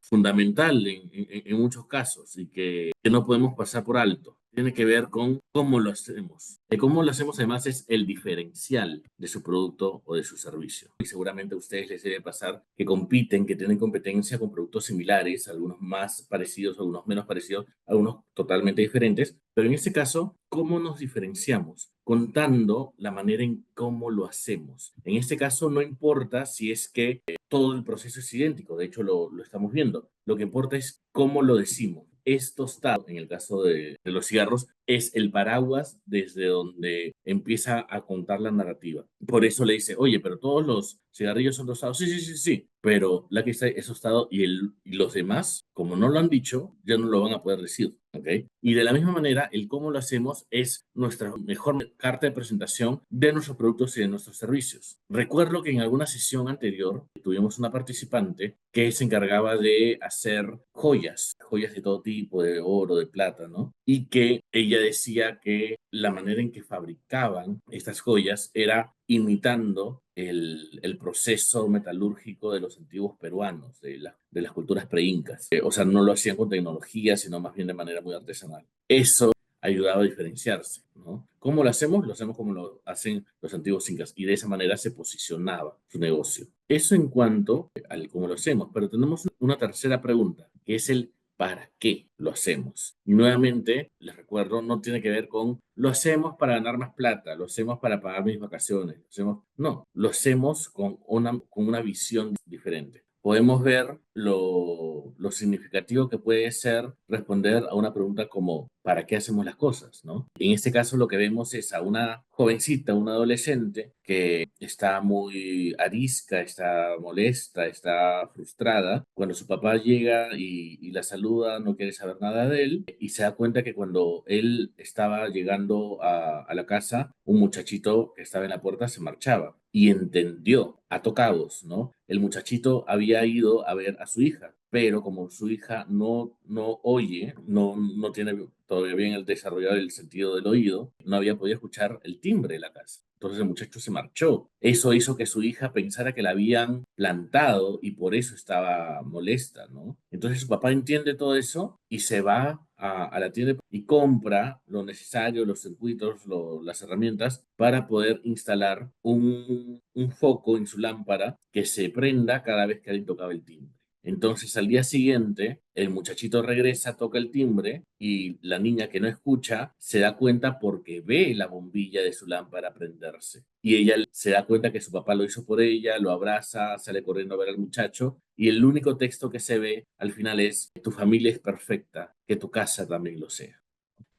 fundamental en muchos casos y que no podemos pasar por alto. Tiene que ver con cómo lo hacemos. Y cómo lo hacemos además es el diferencial de su producto o de su servicio. Y seguramente a ustedes les debe pasar que compiten, que tienen competencia con productos similares, algunos más parecidos, algunos menos parecidos, algunos totalmente diferentes. Pero en este caso, ¿cómo nos diferenciamos? Contando la manera en cómo lo hacemos. En este caso, no importa si es que todo el proceso es idéntico, de hecho lo estamos viendo. Lo que importa es cómo lo decimos. Es tostado, en el caso de los cigarros, es el paraguas desde donde empieza a contar la narrativa. Por eso le dice, oye, pero todos los cigarrillos son tostados. Sí, sí, sí, sí. Pero la que está es tostado y los demás, como no lo han dicho, ya no lo van a poder decir. ¿Ok? Y de la misma manera, el cómo lo hacemos es nuestra mejor carta de presentación de nuestros productos y de nuestros servicios. Recuerdo que en alguna sesión anterior tuvimos una participante que se encargaba de hacer joyas de todo tipo, de oro, de plata, ¿no? Y que ella decía que la manera en que fabricaban estas joyas era imitando el proceso metalúrgico de los antiguos peruanos, de las culturas preincas. O sea, no lo hacían con tecnología, sino más bien de manera muy artesanal. Eso ayudaba a diferenciarse, ¿no? ¿Cómo lo hacemos? Lo hacemos como lo hacen los antiguos incas y de esa manera se posicionaba su negocio. Eso en cuanto al cómo lo hacemos, pero tenemos una tercera pregunta, que es el ¿para qué lo hacemos? Y nuevamente, les recuerdo, no tiene que ver con lo hacemos para ganar más plata, lo hacemos para pagar mis vacaciones, no, lo hacemos con una visión diferente. Podemos ver lo lo significativo que puede ser responder a una pregunta como ¿para qué hacemos las cosas, no? En este caso lo que vemos es a una jovencita, una adolescente que está muy arisca, está molesta, está frustrada. Cuando su papá llega y la saluda, no quiere saber nada de él y se da cuenta que cuando él estaba llegando a la casa, un muchachito que estaba en la puerta se marchaba y entendió, ató cabos, ¿no? El muchachito había ido a ver a su hija, pero como su hija no oye, no tiene todavía bien el desarrollado el sentido del oído, no había podido escuchar el timbre de la casa. Entonces el muchacho se marchó. Eso hizo que su hija pensara que la habían plantado y por eso estaba molesta, ¿no? Entonces su papá entiende todo eso y se va a la tienda y compra lo necesario, los circuitos, las herramientas para poder instalar un foco en su lámpara que se prenda cada vez que alguien tocaba el timbre. Entonces al día siguiente el muchachito regresa, toca el timbre y la niña que no escucha se da cuenta porque ve la bombilla de su lámpara prenderse. Y ella se da cuenta que su papá lo hizo por ella, lo abraza, sale corriendo a ver al muchacho y el único texto que se ve al final es: tu familia es perfecta, que tu casa también lo sea.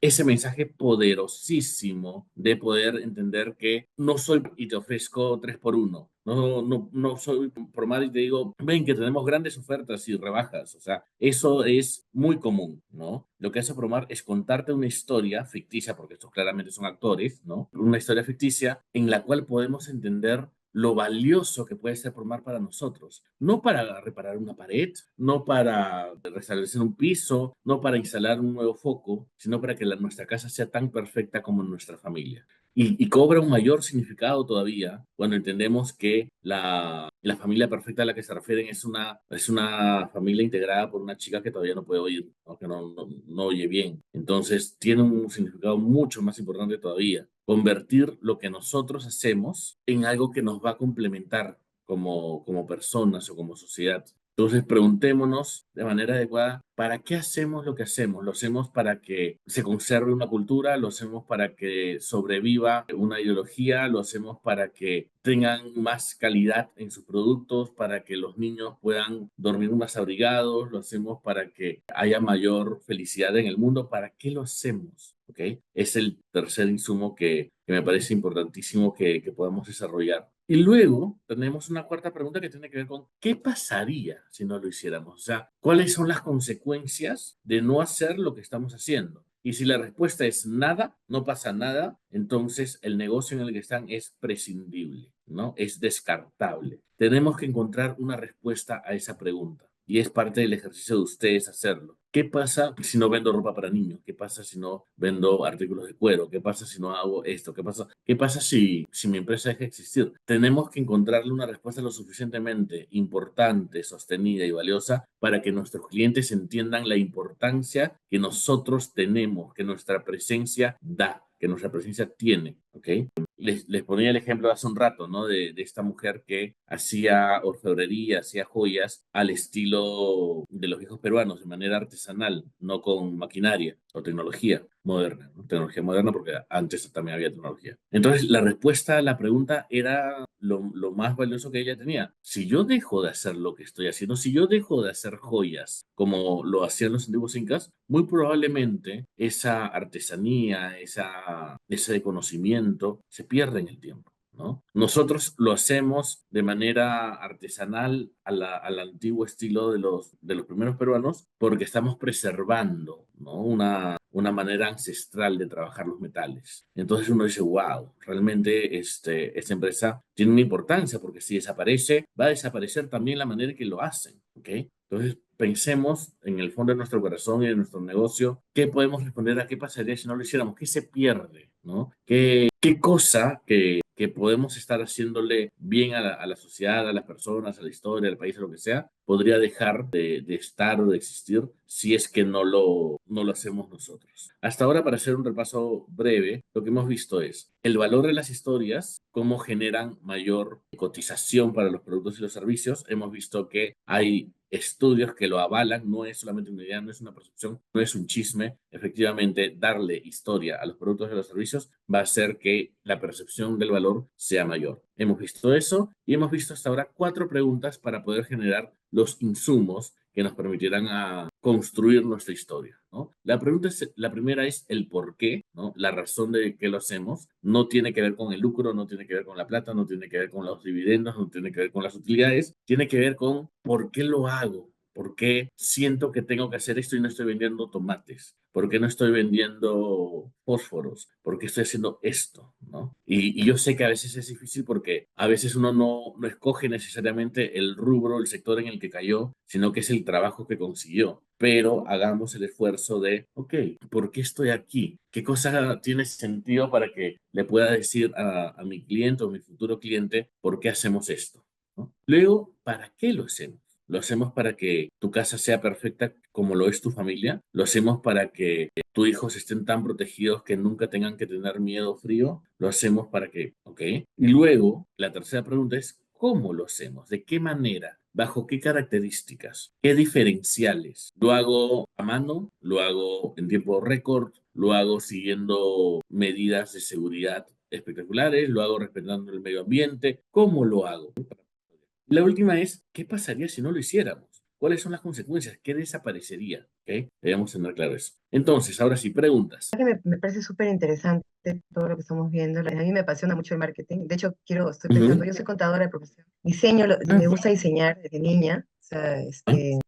Ese mensaje poderosísimo de poder entender que no soy y te ofrezco 3 por 1. No soy Promar y te digo, ven que tenemos grandes ofertas y rebajas. O sea, eso es muy común, ¿no? Lo que hace Promar es contarte una historia ficticia, porque estos claramente son actores, ¿no? Una historia ficticia en la cual podemos entender lo valioso que puede ser Promar para nosotros. No para reparar una pared, no para restablecer un piso, no para instalar un nuevo foco, sino para que nuestra casa sea tan perfecta como nuestra familia. Y cobra un mayor significado todavía cuando entendemos que la familia perfecta a la que se refieren es una familia integrada por una chica que todavía no puede oír, ¿no? Que no oye bien. Entonces tiene un significado mucho más importante todavía. Convertir lo que nosotros hacemos en algo que nos va a complementar como personas o como sociedad. Entonces preguntémonos de manera adecuada, ¿para qué hacemos lo que hacemos? ¿Lo hacemos para que se conserve una cultura? ¿Lo hacemos para que sobreviva una ideología? ¿Lo hacemos para que tengan más calidad en sus productos? ¿Para que los niños puedan dormir más abrigados? ¿Lo hacemos para que haya mayor felicidad en el mundo? ¿Para qué lo hacemos? ¿Okay? Es el tercer insumo que me parece importantísimo que podamos desarrollar. Y luego tenemos una cuarta pregunta que tiene que ver con ¿qué pasaría si no lo hiciéramos? O sea, ¿cuáles son las consecuencias de no hacer lo que estamos haciendo? Y si la respuesta es nada, no pasa nada, entonces el negocio en el que están es prescindible, ¿no? Es descartable. Tenemos que encontrar una respuesta a esa pregunta. Y es parte del ejercicio de ustedes hacerlo. ¿Qué pasa si no vendo ropa para niños? ¿Qué pasa si no vendo artículos de cuero? ¿Qué pasa si no hago esto? ¿Qué pasa si mi empresa deja de existir? Tenemos que encontrarle una respuesta lo suficientemente importante, sostenida y valiosa para que nuestros clientes entiendan la importancia que nosotros tenemos, que nuestra presencia da, que nuestra presencia tiene, ¿ok? Les ponía el ejemplo hace un rato, ¿no? De esta mujer que hacía orfebrería, hacía joyas al estilo de los viejos peruanos, de manera artesanal, no con maquinaria o tecnología moderna, ¿no? Tecnología moderna porque antes también había tecnología. Entonces, la respuesta a la pregunta era lo más valioso que ella tenía. Si yo dejo de hacer lo que estoy haciendo, si yo dejo de hacer joyas como lo hacían los antiguos incas, muy probablemente esa artesanía, ese conocimiento se pierde en el tiempo, ¿no? Nosotros lo hacemos de manera artesanal al antiguo estilo de los primeros peruanos porque estamos preservando, ¿no? Una manera ancestral de trabajar los metales. Entonces uno dice, wow, realmente esta empresa tiene una importancia porque si desaparece, va a desaparecer también la manera en que lo hacen, ¿ok? Entonces pensemos en el fondo de nuestro corazón y de nuestro negocio, ¿qué podemos responder a qué pasaría si no lo hiciéramos? ¿Qué se pierde? ¿No? ¿Qué cosa que podemos estar haciéndole bien a la sociedad, a las personas, a la historia, al país, a lo que sea, podría dejar de estar o de existir si es que no lo hacemos nosotros? Hasta ahora, para hacer un repaso breve, lo que hemos visto es el valor de las historias, cómo generan mayor cotización para los productos y los servicios. Hemos visto que hay estudios que lo avalan, no es solamente una idea, no es una percepción, no es un chisme. Efectivamente, darle historia a los productos y a los servicios va a hacer que la percepción del valor sea mayor. Hemos visto eso y hemos visto hasta ahora 4 preguntas para poder generar los insumos que nos permitieran a construir nuestra historia, ¿no? La primera es el por qué, ¿no? La razón de qué lo hacemos. No tiene que ver con el lucro, no tiene que ver con la plata, no tiene que ver con los dividendos, no tiene que ver con las utilidades. Tiene que ver con por qué lo hago. ¿Por qué siento que tengo que hacer esto y no estoy vendiendo tomates? ¿Por qué no estoy vendiendo fósforos? ¿Por qué estoy haciendo esto? ¿No? Y yo sé que a veces es difícil porque a veces uno no escoge necesariamente el rubro, el sector en el que cayó, sino que es el trabajo que consiguió. Pero hagamos el esfuerzo de, ok, ¿por qué estoy aquí? ¿Qué cosa tiene sentido para que le pueda decir a mi cliente o mi futuro cliente por qué hacemos esto? ¿No? Luego, ¿para qué lo hacemos? Lo hacemos para que tu casa sea perfecta como lo es tu familia. Lo hacemos para que tus hijos estén tan protegidos que nunca tengan que tener miedo o frío. Lo hacemos para que, ¿ok? Y luego, la tercera pregunta es, ¿cómo lo hacemos? ¿De qué manera? ¿Bajo qué características? ¿Qué diferenciales? ¿Lo hago a mano? ¿Lo hago en tiempo récord? ¿Lo hago siguiendo medidas de seguridad espectaculares? ¿Lo hago respetando el medio ambiente? ¿Cómo lo hago? La última es, ¿qué pasaría si no lo hiciéramos? ¿Cuáles son las consecuencias? ¿Qué desaparecería? ¿Ok? Debemos tener claro eso. Entonces, ahora sí, preguntas. Me parece súper interesante todo lo que estamos viendo. A mí me apasiona mucho el marketing. De hecho, estoy pensando, Ujú. yo soy contadora de profesión. Diseño, me gusta diseñar desde niña, o sea,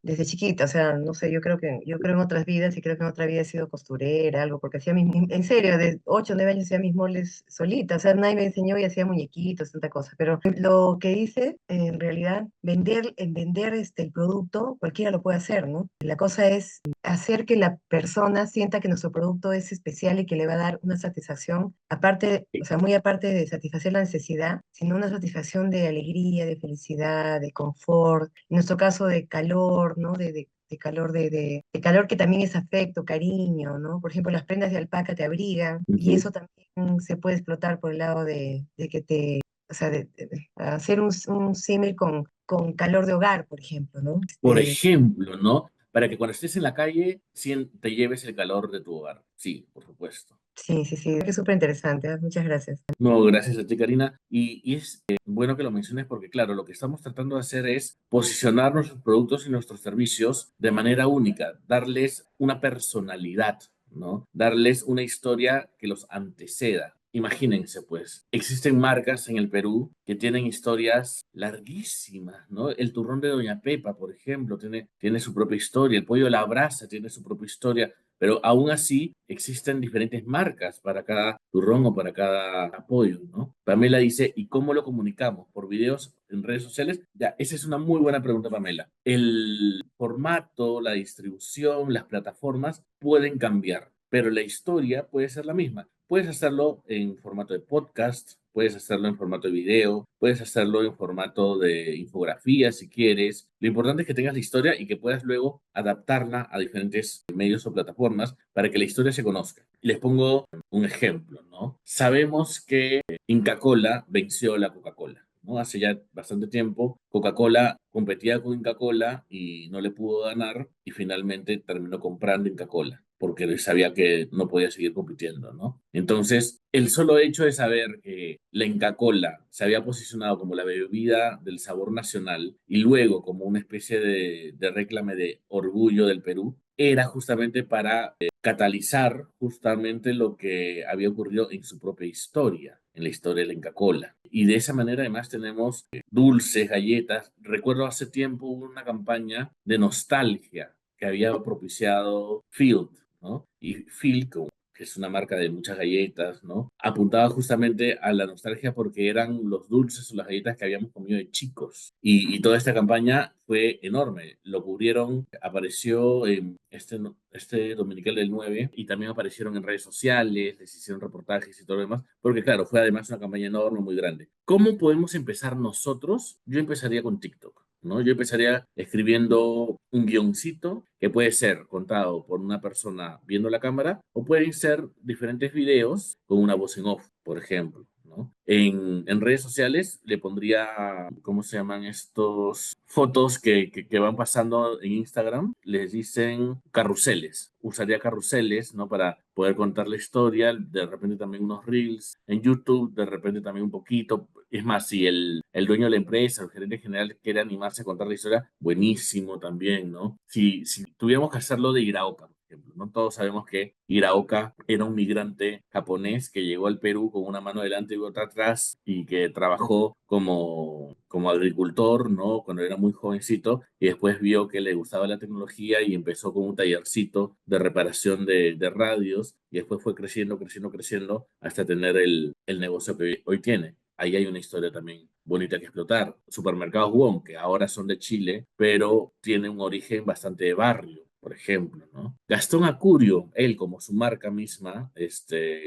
desde chiquita, o sea, no sé, yo creo en otras vidas y creo que en otra vida he sido costurera, algo, porque hacía en serio, de 8 o 9 años hacía mis moles solita, o sea, nadie me enseñó y hacía muñequitos, tanta cosa. Pero lo que hice, en realidad, vender el producto, cualquiera lo puede hacer, ¿no? La cosa es hacer que la persona sienta que nuestro producto es especial y que le va a dar una satisfacción, aparte, o sea, muy aparte de satisfacer la necesidad, sino una satisfacción de alegría, de felicidad, de confort, en nuestro caso de calor, ¿no? De calor que también es afecto, cariño, ¿no? Por ejemplo, las prendas de alpaca te abrigan y Ujú. eso también se puede explotar por el lado de que o sea, de hacer un símil con calor de hogar, por ejemplo, ¿no? Por ejemplo, ¿no? Para que cuando estés en la calle, te lleves el calor de tu hogar. Sí, por supuesto. Sí, sí, sí, es súper interesante. Muchas gracias. No, gracias a ti, Karina. Y es bueno que lo menciones porque, claro, lo que estamos tratando de hacer es posicionar nuestros productos y nuestros servicios de manera única, darles una personalidad, ¿no? Darles una historia que los anteceda. Imagínense, pues, existen marcas en el Perú que tienen historias larguísimas, ¿no? El turrón de Doña Pepa, por ejemplo, tiene su propia historia. El pollo a la brasa tiene su propia historia. Pero aún así existen diferentes marcas para cada turrón o para cada apoyo, ¿no? Pamela dice, ¿y cómo lo comunicamos? ¿Por videos en redes sociales? Ya, esa es una muy buena pregunta, Pamela. El formato, la distribución, las plataformas pueden cambiar, pero la historia puede ser la misma. Puedes hacerlo en formato de podcast, puedes hacerlo en formato de video, puedes hacerlo en formato de infografía si quieres. Lo importante es que tengas la historia y que puedas luego adaptarla a diferentes medios o plataformas para que la historia se conozca. Les pongo un ejemplo, ¿no? Sabemos que Inca Kola venció a la Coca-Cola, ¿no? Hace ya bastante tiempo, Coca-Cola competía con Inca Kola y no le pudo ganar y finalmente terminó comprando Inca Kola porque sabía que no podía seguir compitiendo, ¿no? Entonces, el solo hecho de saber que la Inca Kola se había posicionado como la bebida del sabor nacional y luego como una especie de réclame de orgullo del Perú, era justamente para catalizar justamente lo que había ocurrido en su propia historia, en la historia de la Inca Kola. Y de esa manera además tenemos dulces, galletas. Recuerdo hace tiempo hubo una campaña de nostalgia que había propiciado Field, ¿no? Y Field, que es una marca de muchas galletas, ¿no? Apuntaba justamente a la nostalgia porque eran los dulces o las galletas que habíamos comido de chicos. Y toda esta campaña fue enorme. Lo cubrieron, apareció en este Dominical del 9 y también aparecieron en redes sociales, les hicieron reportajes y todo lo demás, porque claro, fue además una campaña enorme, muy grande. ¿Cómo podemos empezar nosotros? Yo empezaría con TikTok. ¿No? Yo empezaría escribiendo un guioncito que puede ser contado por una persona viendo la cámara o pueden ser diferentes videos con una voz en off, por ejemplo. ¿No? En redes sociales le pondría, ¿cómo se llaman estos? Fotos que van pasando en Instagram, les dicen carruseles. Usaría carruseles, ¿no? Para poder contar la historia, de repente también unos reels en YouTube, de repente también un poquito. Es más, si el dueño de la empresa, el gerente general quiere animarse a contar la historia, buenísimo también, ¿no? Si tuviéramos que hacerlo de Iraoka, por ejemplo, ¿no? Todos sabemos que Iraoka era un migrante japonés que llegó al Perú con una mano delante y otra atrás y que trabajó como agricultor, ¿no? Cuando era muy jovencito y después vio que le gustaba la tecnología y empezó con un tallercito de reparación de radios y después fue creciendo, creciendo, creciendo hasta tener el negocio que hoy tiene. Ahí hay una historia también bonita que explotar. Supermercados Wong, que ahora son de Chile, pero tiene un origen bastante de barrio, por ejemplo, ¿no? Gastón Acurio, él como su marca misma,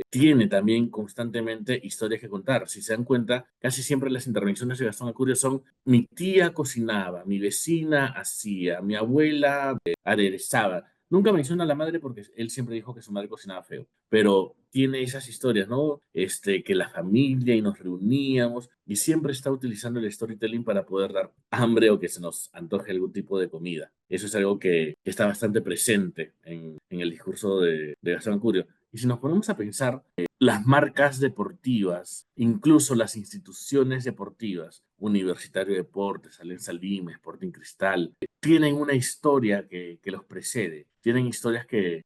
tiene también constantemente historias que contar. Si se dan cuenta, casi siempre las intervenciones de Gastón Acurio son: mi tía cocinaba, mi vecina hacía, mi abuela aderezaba. Nunca menciona a la madre porque él siempre dijo que su madre cocinaba feo, pero tiene esas historias, ¿no? Que la familia y nos reuníamos y siempre está utilizando el storytelling para poder dar hambre o que se nos antoje algún tipo de comida. Eso es algo que está bastante presente en el discurso de Gastón Acurio. Y si nos ponemos a pensar, las marcas deportivas, incluso las instituciones deportivas, Universitario de Deportes, Alianza Lima, Sporting Cristal, tienen una historia que los precede, tienen historias que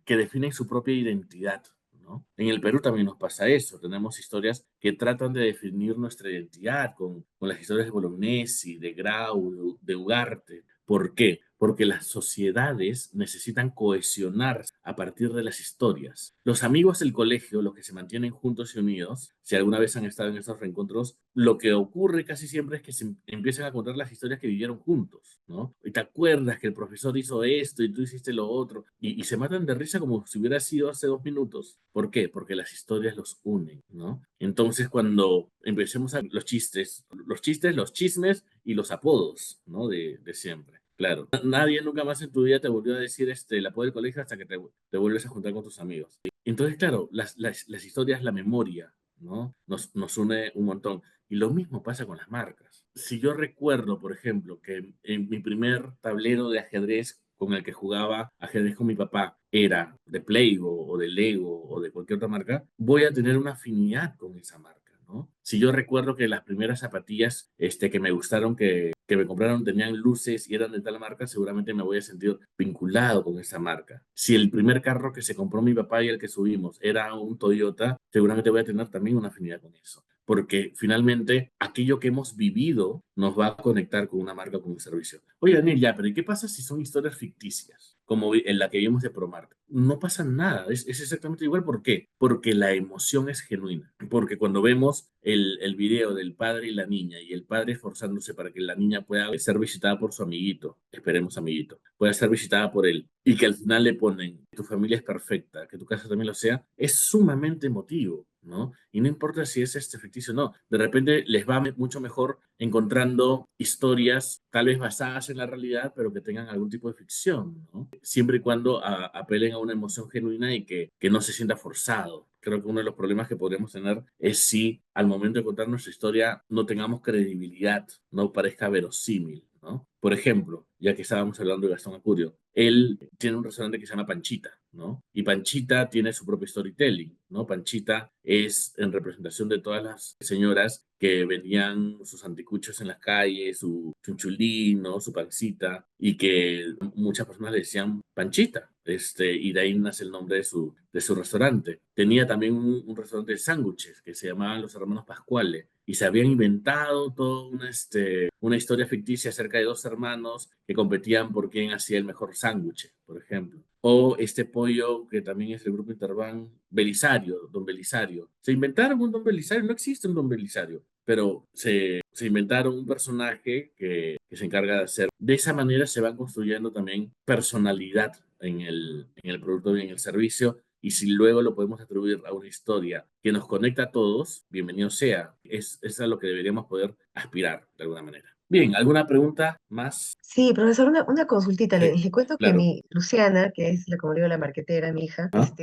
definen su propia identidad, ¿no? En el Perú también nos pasa eso, tenemos historias que tratan de definir nuestra identidad con las historias de Bolognesi, de Grau, de Ugarte. ¿Por qué? Porque las sociedades necesitan cohesionar a partir de las historias. Los amigos del colegio, los que se mantienen juntos y unidos, si alguna vez han estado en esos reencuentros, lo que ocurre casi siempre es que se empiezan a contar las historias que vivieron juntos, ¿no? Y te acuerdas que el profesor hizo esto y tú hiciste lo otro, y se matan de risa como si hubiera sido hace 2 minutos. ¿Por qué? Porque las historias los unen, ¿no? Entonces, cuando empecemos a los chistes, los chismes y los apodos, ¿no? De siempre. Claro, nadie nunca más en tu vida te volvió a decir el apodo del colegio hasta que te vuelves a juntar con tus amigos. Entonces, claro, las historias, la memoria, ¿no? Nos une un montón. Y lo mismo pasa con las marcas. Si yo recuerdo, por ejemplo, que en mi primer tablero de ajedrez con el que jugaba ajedrez con mi papá era de Playgo o de Lego o de cualquier otra marca, voy a tener una afinidad con esa marca, ¿no? Si yo recuerdo que las primeras zapatillas que me gustaron, que me compraron, tenían luces y eran de tal marca, seguramente me voy a sentir vinculado con esa marca. Si el primer carro que se compró mi papá y el que subimos era un Toyota, seguramente voy a tener también una afinidad con eso. Porque finalmente aquello que hemos vivido nos va a conectar con una marca o con un servicio. Oye, Daniel, ya, pero ¿y qué pasa si son historias ficticias? Como en la que vimos de Promart. No pasa nada, es exactamente igual. ¿Por qué? Porque la emoción es genuina. Porque cuando vemos el video del padre y la niña, y el padre esforzándose para que la niña pueda ser visitada por su amiguito, esperemos amiguito, pueda ser visitada por él, y que al final le ponen: tu familia es perfecta, que tu casa también lo sea, es sumamente emotivo, ¿no? Y no importa si es ficticio o no, de repente les va mucho mejor encontrando historias tal vez basadas en la realidad, pero que tengan algún tipo de ficción, ¿no? Siempre y cuando apelen a una emoción genuina y que no se sienta forzado. Creo que uno de los problemas que podríamos tener es si al momento de contar nuestra historia no tengamos credibilidad, no parezca verosímil, ¿no? Por ejemplo, ya que estábamos hablando de Gastón Acurio, él tiene un restaurante que se llama Panchita, ¿no? Y Panchita tiene su propio storytelling, ¿no? Panchita es en representación de todas las señoras que vendían sus anticuchos en las calles, su chunchulín, ¿no? Su pancita, y que muchas personas le decían Panchita, y de ahí nace el nombre de su restaurante. Tenía también un restaurante de sándwiches que se llamaban Los Hermanos Pascuales, y se habían inventado toda una historia ficticia acerca de dos hermanos que competían por quién hacía el mejor sándwich, por ejemplo. O este pollo que también es del grupo Interban, Belisario, Don Belisario. Se inventaron un Don Belisario, no existe un Don Belisario, pero se inventaron un personaje que se encarga de hacer. De esa manera se va construyendo también personalidad en el producto y en el servicio. Y si luego lo podemos atribuir a una historia que nos conecta a todos, bienvenido sea. Es a lo que deberíamos poder aspirar de alguna manera. Bien, ¿alguna pregunta más? Sí, profesor, una consultita. Sí, Le cuento que claro. mi Luciana, que es, como digo, la marquetera, mi hija, ¿Ah?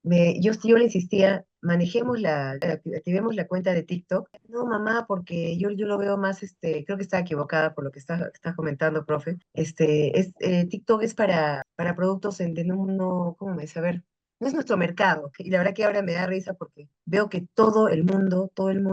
yo le insistía: activemos la cuenta de TikTok. No, mamá, porque yo lo veo más, creo que está equivocada por lo que está comentando, profe. TikTok es para productos ¿cómo me dice? A ver, no es nuestro mercado. Y la verdad que ahora me da risa porque veo que todo el mundo,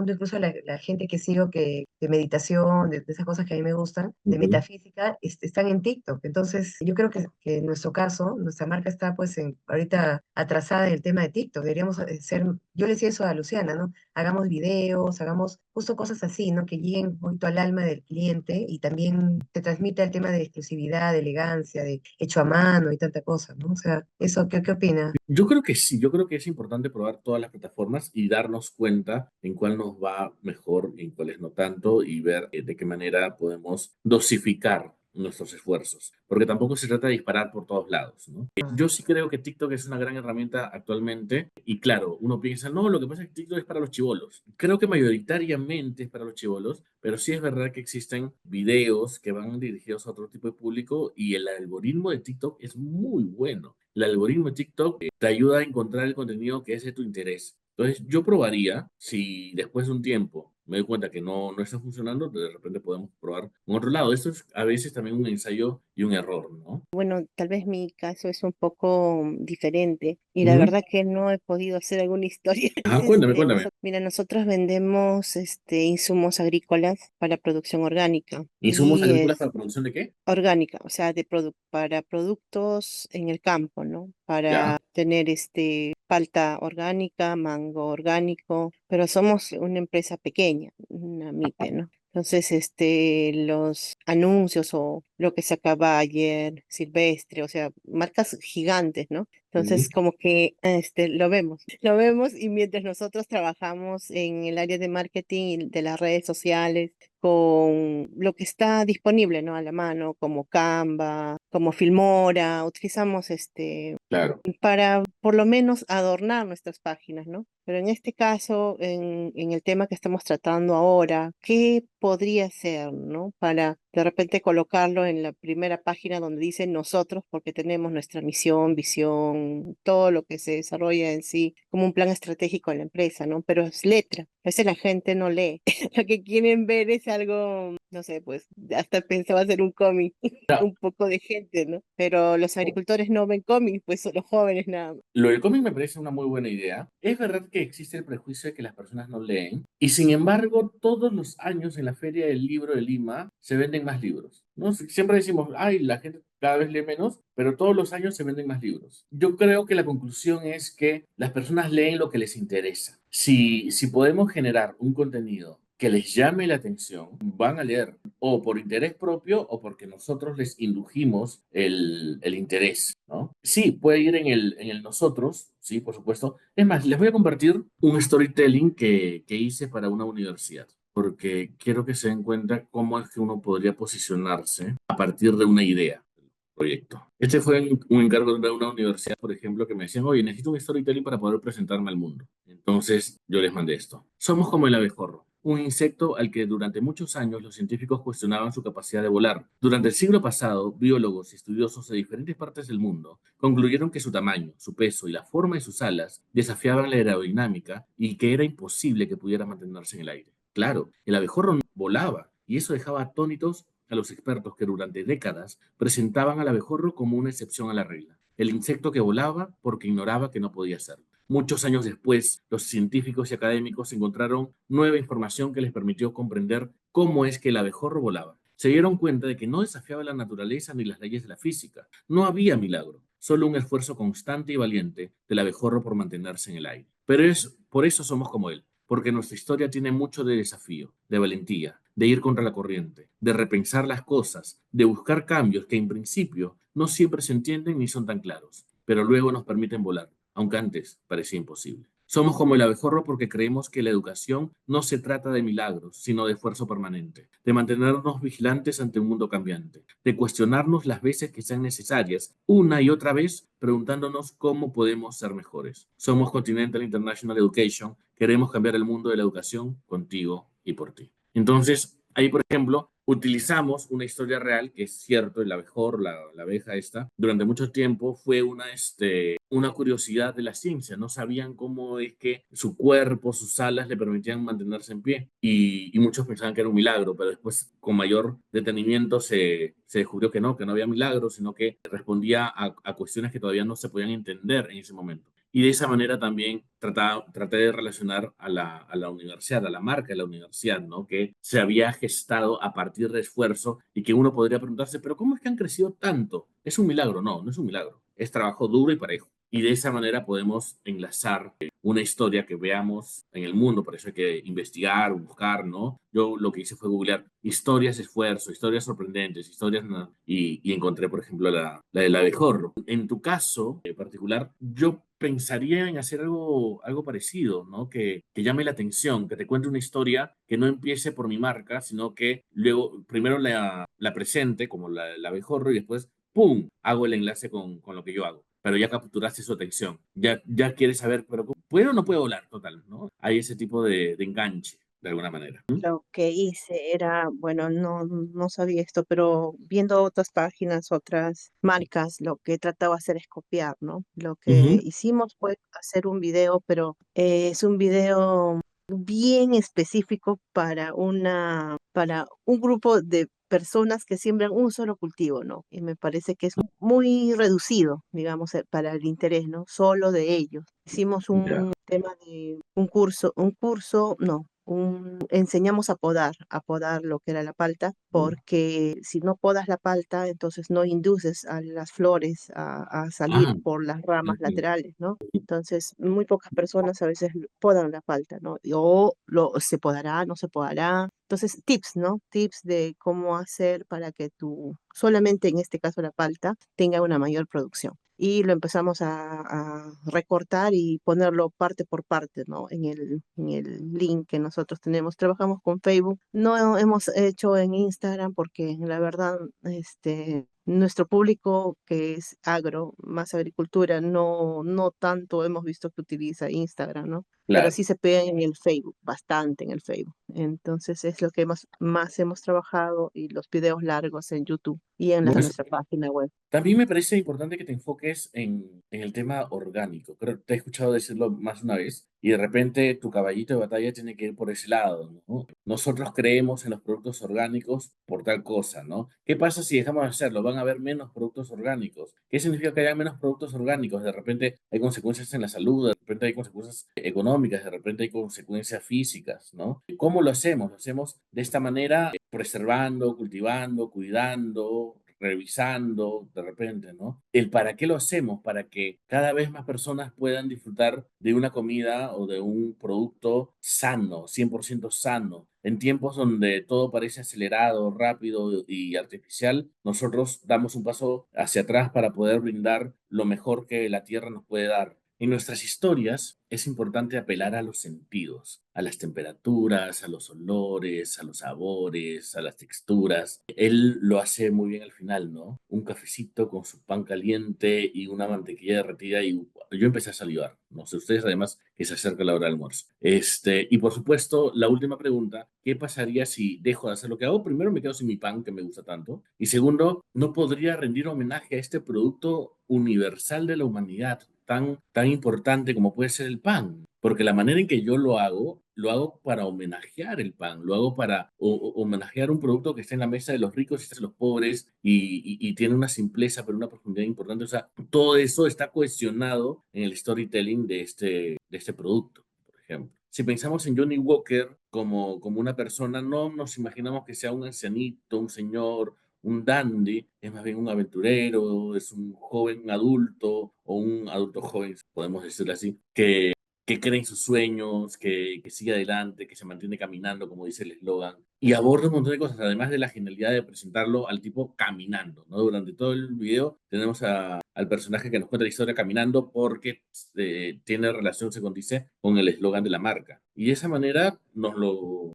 incluso la gente que sigo que, de meditación, de esas cosas que a mí me gustan, de Ujú. metafísica, están en TikTok. Entonces, yo creo que en nuestro caso, nuestra marca está pues ahorita atrasada en el tema de TikTok. Deberíamos ser, yo le decía eso a Luciana, ¿no? Hagamos videos, hagamos justo cosas así, ¿no? Que lleguen un poquito al alma del cliente y también te transmita el tema de exclusividad, de elegancia, de hecho a mano y tanta cosa, ¿no? O sea, eso, ¿qué opina? Yo creo que sí, yo creo que es importante probar todas las plataformas y darnos cuenta en cuál nos va mejor y en cuáles no tanto y ver de qué manera podemos dosificar nuestros esfuerzos, porque tampoco se trata de disparar por todos lados, ¿no? Yo sí creo que TikTok es una gran herramienta actualmente y claro, uno piensa, no, lo que pasa es que TikTok es para los chibolos. Creo que mayoritariamente es para los chibolos, pero sí es verdad que existen videos que van dirigidos a otro tipo de público y el algoritmo de TikTok es muy bueno. El algoritmo de TikTok te ayuda a encontrar el contenido que es de tu interés. Entonces, yo probaría, si después de un tiempo me doy cuenta que no está funcionando, de repente podemos probar en otro lado. Esto es a veces también un ensayo y un error, ¿no? Bueno, tal vez mi caso es un poco diferente y la Ujú. verdad que no he podido hacer alguna historia. Ajá, cuéntame, cuéntame. Mira, nosotros vendemos insumos agrícolas para producción orgánica ¿Insumos y agrícolas es para producción de qué? orgánica, o sea, para productos en el campo, ¿no? Ya. Para tener palta orgánica, mango orgánico, pero somos una empresa pequeña, una MIPE, ¿no? Entonces, los anuncios o lo que saca Bayer, Silvestre, o sea, marcas gigantes, ¿no? Ujú. Entonces, como que lo vemos y mientras nosotros trabajamos en el área de marketing de las redes sociales, con lo que está disponible, ¿no? A la mano, como Canva, como Filmora, utilizamos Claro. para por lo menos adornar nuestras páginas, ¿no? Pero en este caso, en el tema que estamos tratando ahora, ¿qué podría ser, ¿no? Para de repente colocarlo en la primera página donde dice nosotros, porque tenemos nuestra misión, visión, todo lo que se desarrolla en sí, como un plan estratégico de la empresa, ¿no? Pero es letra. A veces la gente no lee. Lo que quieren ver es algo, no sé, pues hasta pensaba hacer un cómic, un poco de gente, ¿no? Pero los agricultores no ven cómics, pues son los jóvenes nada más. Lo del cómic me parece una muy buena idea. Es verdad que existe el prejuicio de que las personas no leen y sin embargo todos los años en la Feria del Libro de Lima se venden más libros, ¿no? Siempre decimos, ay, la gente cada vez lee menos, pero todos los años se venden más libros. Yo creo que la conclusión es que las personas leen lo que les interesa. Si podemos generar un contenido que les llame la atención, van a leer o por interés propio o porque nosotros les indujimos el interés, ¿no? Sí, puede ir en el nosotros, sí, por supuesto. Es más, les voy a compartir un storytelling que hice para una universidad, porque quiero que se den cuenta cómo es que uno podría posicionarse a partir de una idea. Proyecto. Este fue un encargo de una universidad, por ejemplo, que me decían, oye, necesito un storytelling para poder presentarme al mundo. Entonces yo les mandé esto. Somos como el abejorro, un insecto al que durante muchos años los científicos cuestionaban su capacidad de volar. Durante el siglo pasado, biólogos y estudiosos de diferentes partes del mundo concluyeron que su tamaño, su peso y la forma de sus alas desafiaban la aerodinámica y que era imposible que pudiera mantenerse en el aire. Claro, el abejorro no volaba y eso dejaba atónitos a los expertos que durante décadas presentaban al abejorro como una excepción a la regla, el insecto que volaba porque ignoraba que no podía hacerlo. Muchos años después, los científicos y académicos encontraron nueva información que les permitió comprender cómo es que el abejorro volaba. Se dieron cuenta de que no desafiaba la naturaleza ni las leyes de la física. No había milagro, solo un esfuerzo constante y valiente del abejorro por mantenerse en el aire. Pero por eso somos como él, porque nuestra historia tiene mucho de desafío, de valentía, de ir contra la corriente, de repensar las cosas, de buscar cambios que en principio no siempre se entienden ni son tan claros, pero luego nos permiten volar, aunque antes parecía imposible. Somos como el abejorro porque creemos que la educación no se trata de milagros, sino de esfuerzo permanente, de mantenernos vigilantes ante un mundo cambiante, de cuestionarnos las veces que sean necesarias, una y otra vez, preguntándonos cómo podemos ser mejores. Somos Continental International Education, queremos cambiar el mundo de la educación contigo y por ti. Entonces, ahí, por ejemplo, utilizamos una historia real, que es cierto, el abejorro, la abeja esta, durante mucho tiempo fue una curiosidad de la ciencia. No sabían cómo es que su cuerpo, sus alas le permitían mantenerse en pie. Y muchos pensaban que era un milagro, pero después, con mayor detenimiento, se descubrió que no había milagro, sino que respondía a cuestiones que todavía no se podían entender en ese momento. Y de esa manera también traté de relacionar a la universidad, a la marca de la universidad, ¿no? Que se había gestado a partir de esfuerzo y que uno podría preguntarse, pero ¿cómo es que han crecido tanto? ¿Es un milagro? No, no es un milagro. Es trabajo duro y parejo. Y de esa manera podemos enlazar una historia que veamos en el mundo, por eso hay que investigar, buscar, ¿no? Yo lo que hice fue googlear historias de esfuerzo, historias sorprendentes, historias, ¿no? Y encontré, por ejemplo, la del abejorro. En tu caso en particular, yo pensaría en hacer algo parecido, ¿no? Que llame la atención, que te cuente una historia que no empiece por mi marca, sino que luego primero la presente como la abejorro y después ¡pum! Hago el enlace con lo que yo hago. Pero ya capturaste su atención. Ya quieres saber, pero ¿puedo o no puedo volar? Total, ¿no? Hay ese tipo de enganche, de alguna manera. Lo que hice era, bueno, no sabía esto, pero viendo otras páginas, otras marcas, lo que trataba de hacer es copiar, ¿no? Lo que Ujú. hicimos fue hacer un video, pero es un video bien específico para un grupo de personas que siembran un solo cultivo, ¿no? Y me parece que es muy reducido, digamos, para el interés, ¿no? Solo de ellos. Hicimos Ya. un tema de no, enseñamos a podar lo que era la palta, porque si no podas la palta, entonces no induces a las flores a salir Ah, por las ramas ok. laterales, ¿no? Entonces, muy pocas personas a veces podan la palta, ¿no? O se podará, no se podará. Entonces, tips, ¿no? Tips de cómo hacer para que solamente en este caso la palta, tenga una mayor producción. Y lo empezamos a recortar y ponerlo parte por parte, ¿no? En el link que nosotros tenemos. Trabajamos con Facebook. No hemos hecho en Instagram porque la verdad, nuestro público que es más agricultura, no tanto hemos visto que utiliza Instagram, ¿no? Pero Claro. sí se pega en el Facebook, bastante en el Facebook. Entonces es lo que más hemos trabajado y los videos largos en YouTube y en Bueno, nuestra página web. también me parece importante que te enfoques en el tema orgánico. Creo que te he escuchado decirlo más de una vez y de repente tu caballito de batalla tiene que ir por ese lado, ¿no? Nosotros creemos en los productos orgánicos por tal cosa, ¿no? ¿Qué pasa si dejamos de hacerlo? Van a haber menos productos orgánicos. ¿Qué significa que haya menos productos orgánicos? De repente hay consecuencias en la salud, de repente hay consecuencias económicas, de repente hay consecuencias físicas, ¿no? ¿Cómo lo hacemos? Lo hacemos de esta manera, preservando, cultivando, cuidando, revisando de repente, ¿no? El para qué lo hacemos, para que cada vez más personas puedan disfrutar de una comida o de un producto sano, 100% sano. En tiempos donde todo parece acelerado, rápido y artificial, nosotros damos un paso hacia atrás para poder brindar lo mejor que la tierra nos puede dar. En nuestras historias es importante apelar a los sentidos, a las temperaturas, a los olores, a los sabores, a las texturas. Él lo hace muy bien al final, ¿no? Un cafecito con su pan caliente y una mantequilla derretida y yo empecé a salivar. No sé, ustedes además que se acerca la hora del almuerzo. Y por supuesto, la última pregunta, ¿qué pasaría si dejo de hacer lo que hago? Primero, me quedo sin mi pan, que me gusta tanto. Y segundo, no podría rendir homenaje a este producto universal de la humanidad, tan importante como puede ser el pan. Porque la manera en que yo lo hago para homenajear el pan, lo hago para homenajear un producto que está en la mesa de los ricos y de los pobres y tiene una simpleza pero una profundidad importante. O sea, todo eso está cohesionado en el storytelling de este producto, por ejemplo. Si pensamos en Johnny Walker como una persona, no nos imaginamos que sea un ancianito, un señor, un dandy, es más bien un aventurero, es un joven adulto o un adulto joven, podemos decirlo así, que cree en sus sueños, que sigue adelante, que se mantiene caminando, como dice el eslogan, y aborda un montón de cosas, además de la genialidad de presentarlo al tipo caminando, ¿no? Durante todo el video tenemos al personaje que nos cuenta la historia caminando porque tiene relación, se condice, con el eslogan de la marca. Y de esa manera lo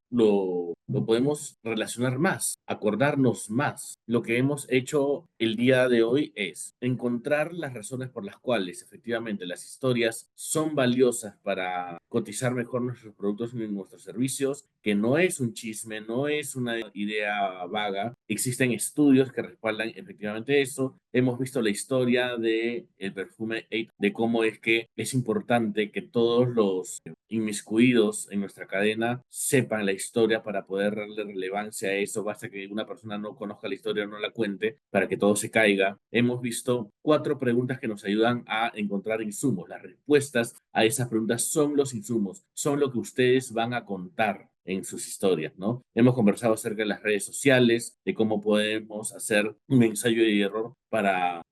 podemos relacionar más, acordarnos más. Lo que hemos hecho el día de hoy es encontrar las razones por las cuales efectivamente las historias son valiosas para cotizar mejor nuestros productos y nuestros servicios, que no es un chisme, no es una idea vaga. Existen estudios que respaldan efectivamente eso. Hemos visto la historia de el perfume Eight, de cómo es que es importante que todos los inmiscuidos en nuestra cadena sepan la historia para poder darle relevancia a eso. Basta que una persona no conozca la historia o no la cuente para que todo se caiga. Hemos visto 4 preguntas que nos ayudan a encontrar insumos. Las respuestas a esas preguntas son los insumos, son lo que ustedes van a contar en sus historias, ¿no? Hemos conversado acerca de las redes sociales, de cómo podemos hacer un ensayo y error para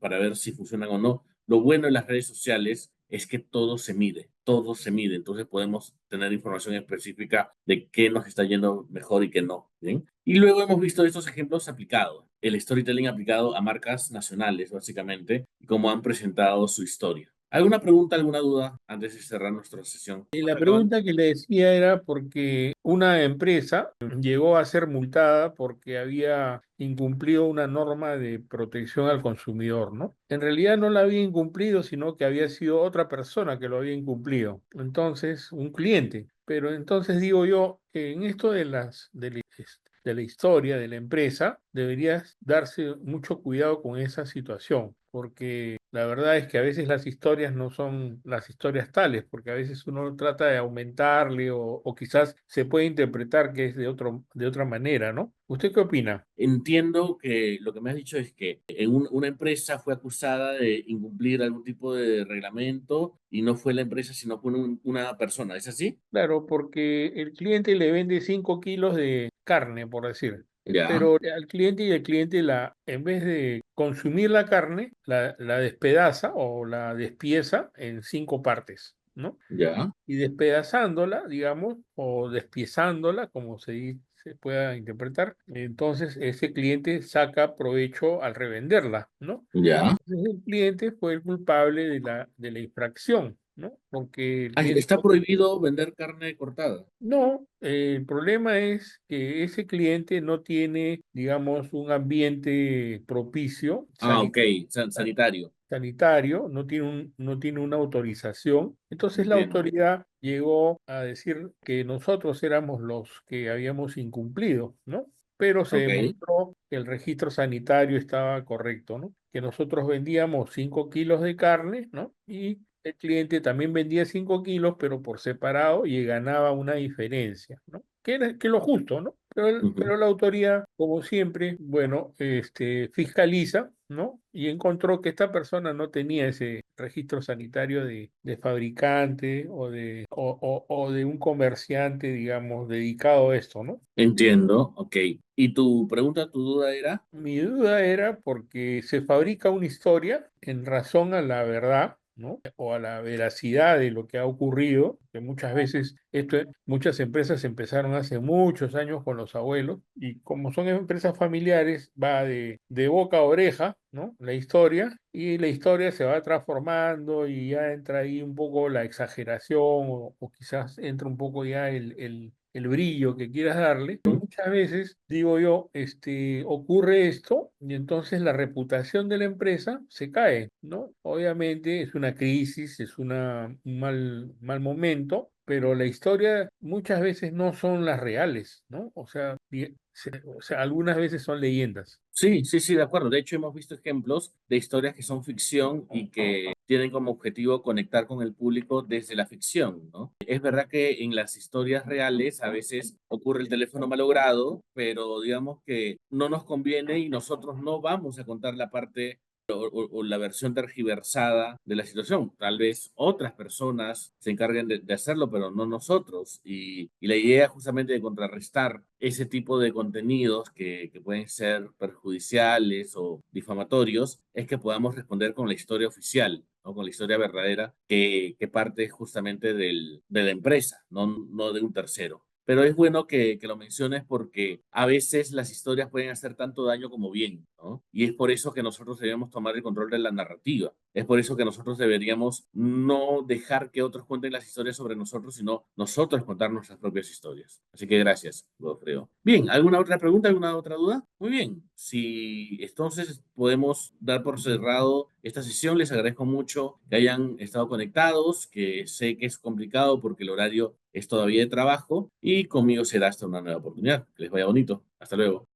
ver si funcionan o no. Lo bueno de las redes sociales es que todo se mide, todo se mide. Entonces podemos tener información específica de qué nos está yendo mejor y qué no, ¿bien? Y luego hemos visto estos ejemplos aplicados, el storytelling aplicado a marcas nacionales, básicamente, y cómo han presentado su historia. ¿Alguna pregunta, alguna duda antes de cerrar nuestra sesión? Y la pregunta que le decía era porque una empresa llegó a ser multada porque había incumplido una norma de protección al consumidor, ¿no? En realidad no la había incumplido, sino que había sido otra persona que lo había incumplido. Entonces, un cliente. Pero entonces digo yo, en esto de la historia de la empresa, debería darse mucho cuidado con esa situación, porque la verdad es que a veces las historias no son las historias tales, porque a veces uno trata de aumentarle o quizás se puede interpretar que es de otra manera, ¿no? ¿Usted qué opina? Entiendo que lo que me has dicho es que una empresa fue acusada de incumplir algún tipo de reglamento y no fue la empresa, sino fue una persona. ¿Es así? Claro, porque el cliente le vende 5 kilos de carne, por decir. Ya, Pero al cliente y el cliente en vez de consumir la carne, la despedaza o la despieza en 5 partes, ¿no? ya, Y despedazándola, digamos, o despiezándola, como se pueda interpretar, entonces ese cliente saca provecho al revenderla, ¿no? ya. Entonces el cliente fue el culpable de la infracción, ¿no? Porque el cliente Está prohibido vender carne cortada. no, el problema es que ese cliente no tiene, digamos, un ambiente propicio, Ah, ok, sanitario. sanitario, no tiene una autorización. Entonces la Entiendo. autoridad llegó a decir que nosotros éramos los que habíamos incumplido, ¿no? Pero se Ok, demostró que el registro sanitario estaba correcto, ¿no? Que nosotros vendíamos 5 kilos de carne, ¿no? Y el cliente también vendía 5 kilos, pero por separado y ganaba una diferencia, ¿no? Que es lo justo, ¿no? ujú, Pero la autoridad, como siempre, bueno, fiscaliza, ¿no? Y encontró que esta persona no tenía ese registro sanitario de fabricante o de un comerciante, digamos, dedicado a esto, ¿no? entiendo, ok. ¿Y tu pregunta, tu duda era? Mi duda era porque se fabrica una historia en razón a la verdad, ¿no? O a la veracidad de lo que ha ocurrido, que muchas veces muchas empresas empezaron hace muchos años con los abuelos y como son empresas familiares va de boca a oreja, ¿no? La historia y la historia se va transformando y ya entra ahí un poco la exageración o quizás entra un poco ya el brillo que quieras darle. Muchas veces, digo yo, ocurre esto y entonces la reputación de la empresa se cae, ¿no? Obviamente es una crisis, es un mal momento, pero la historia muchas veces no son las reales, ¿no? O sea, algunas veces son leyendas. Sí, sí, sí, de acuerdo. De hecho, hemos visto ejemplos de historias que son ficción y que tienen como objetivo conectar con el público desde la ficción, ¿no? Es verdad que en las historias reales a veces ocurre el teléfono malogrado, pero digamos que no nos conviene y nosotros no vamos a contar la parte o la versión tergiversada de la situación. Tal vez otras personas se encarguen de hacerlo, pero no nosotros. Y la idea justamente de contrarrestar ese tipo de contenidos que pueden ser perjudiciales o difamatorios es que podamos responder con la historia oficial, ¿no? Con la historia verdadera que parte justamente de la empresa, no de un tercero. Pero es bueno que lo menciones porque a veces las historias pueden hacer tanto daño como bien, ¿no? Y es por eso que nosotros debemos tomar el control de la narrativa. Es por eso que nosotros deberíamos no dejar que otros cuenten las historias sobre nosotros, sino nosotros contar nuestras propias historias. Así que gracias, Godofredo. Bien, ¿alguna otra pregunta, alguna otra duda? Muy bien, si entonces podemos dar por cerrado esta sesión. Les agradezco mucho que hayan estado conectados, que sé que es complicado porque el horario es todavía de trabajo y conmigo será hasta una nueva oportunidad. Que les vaya bonito. Hasta luego.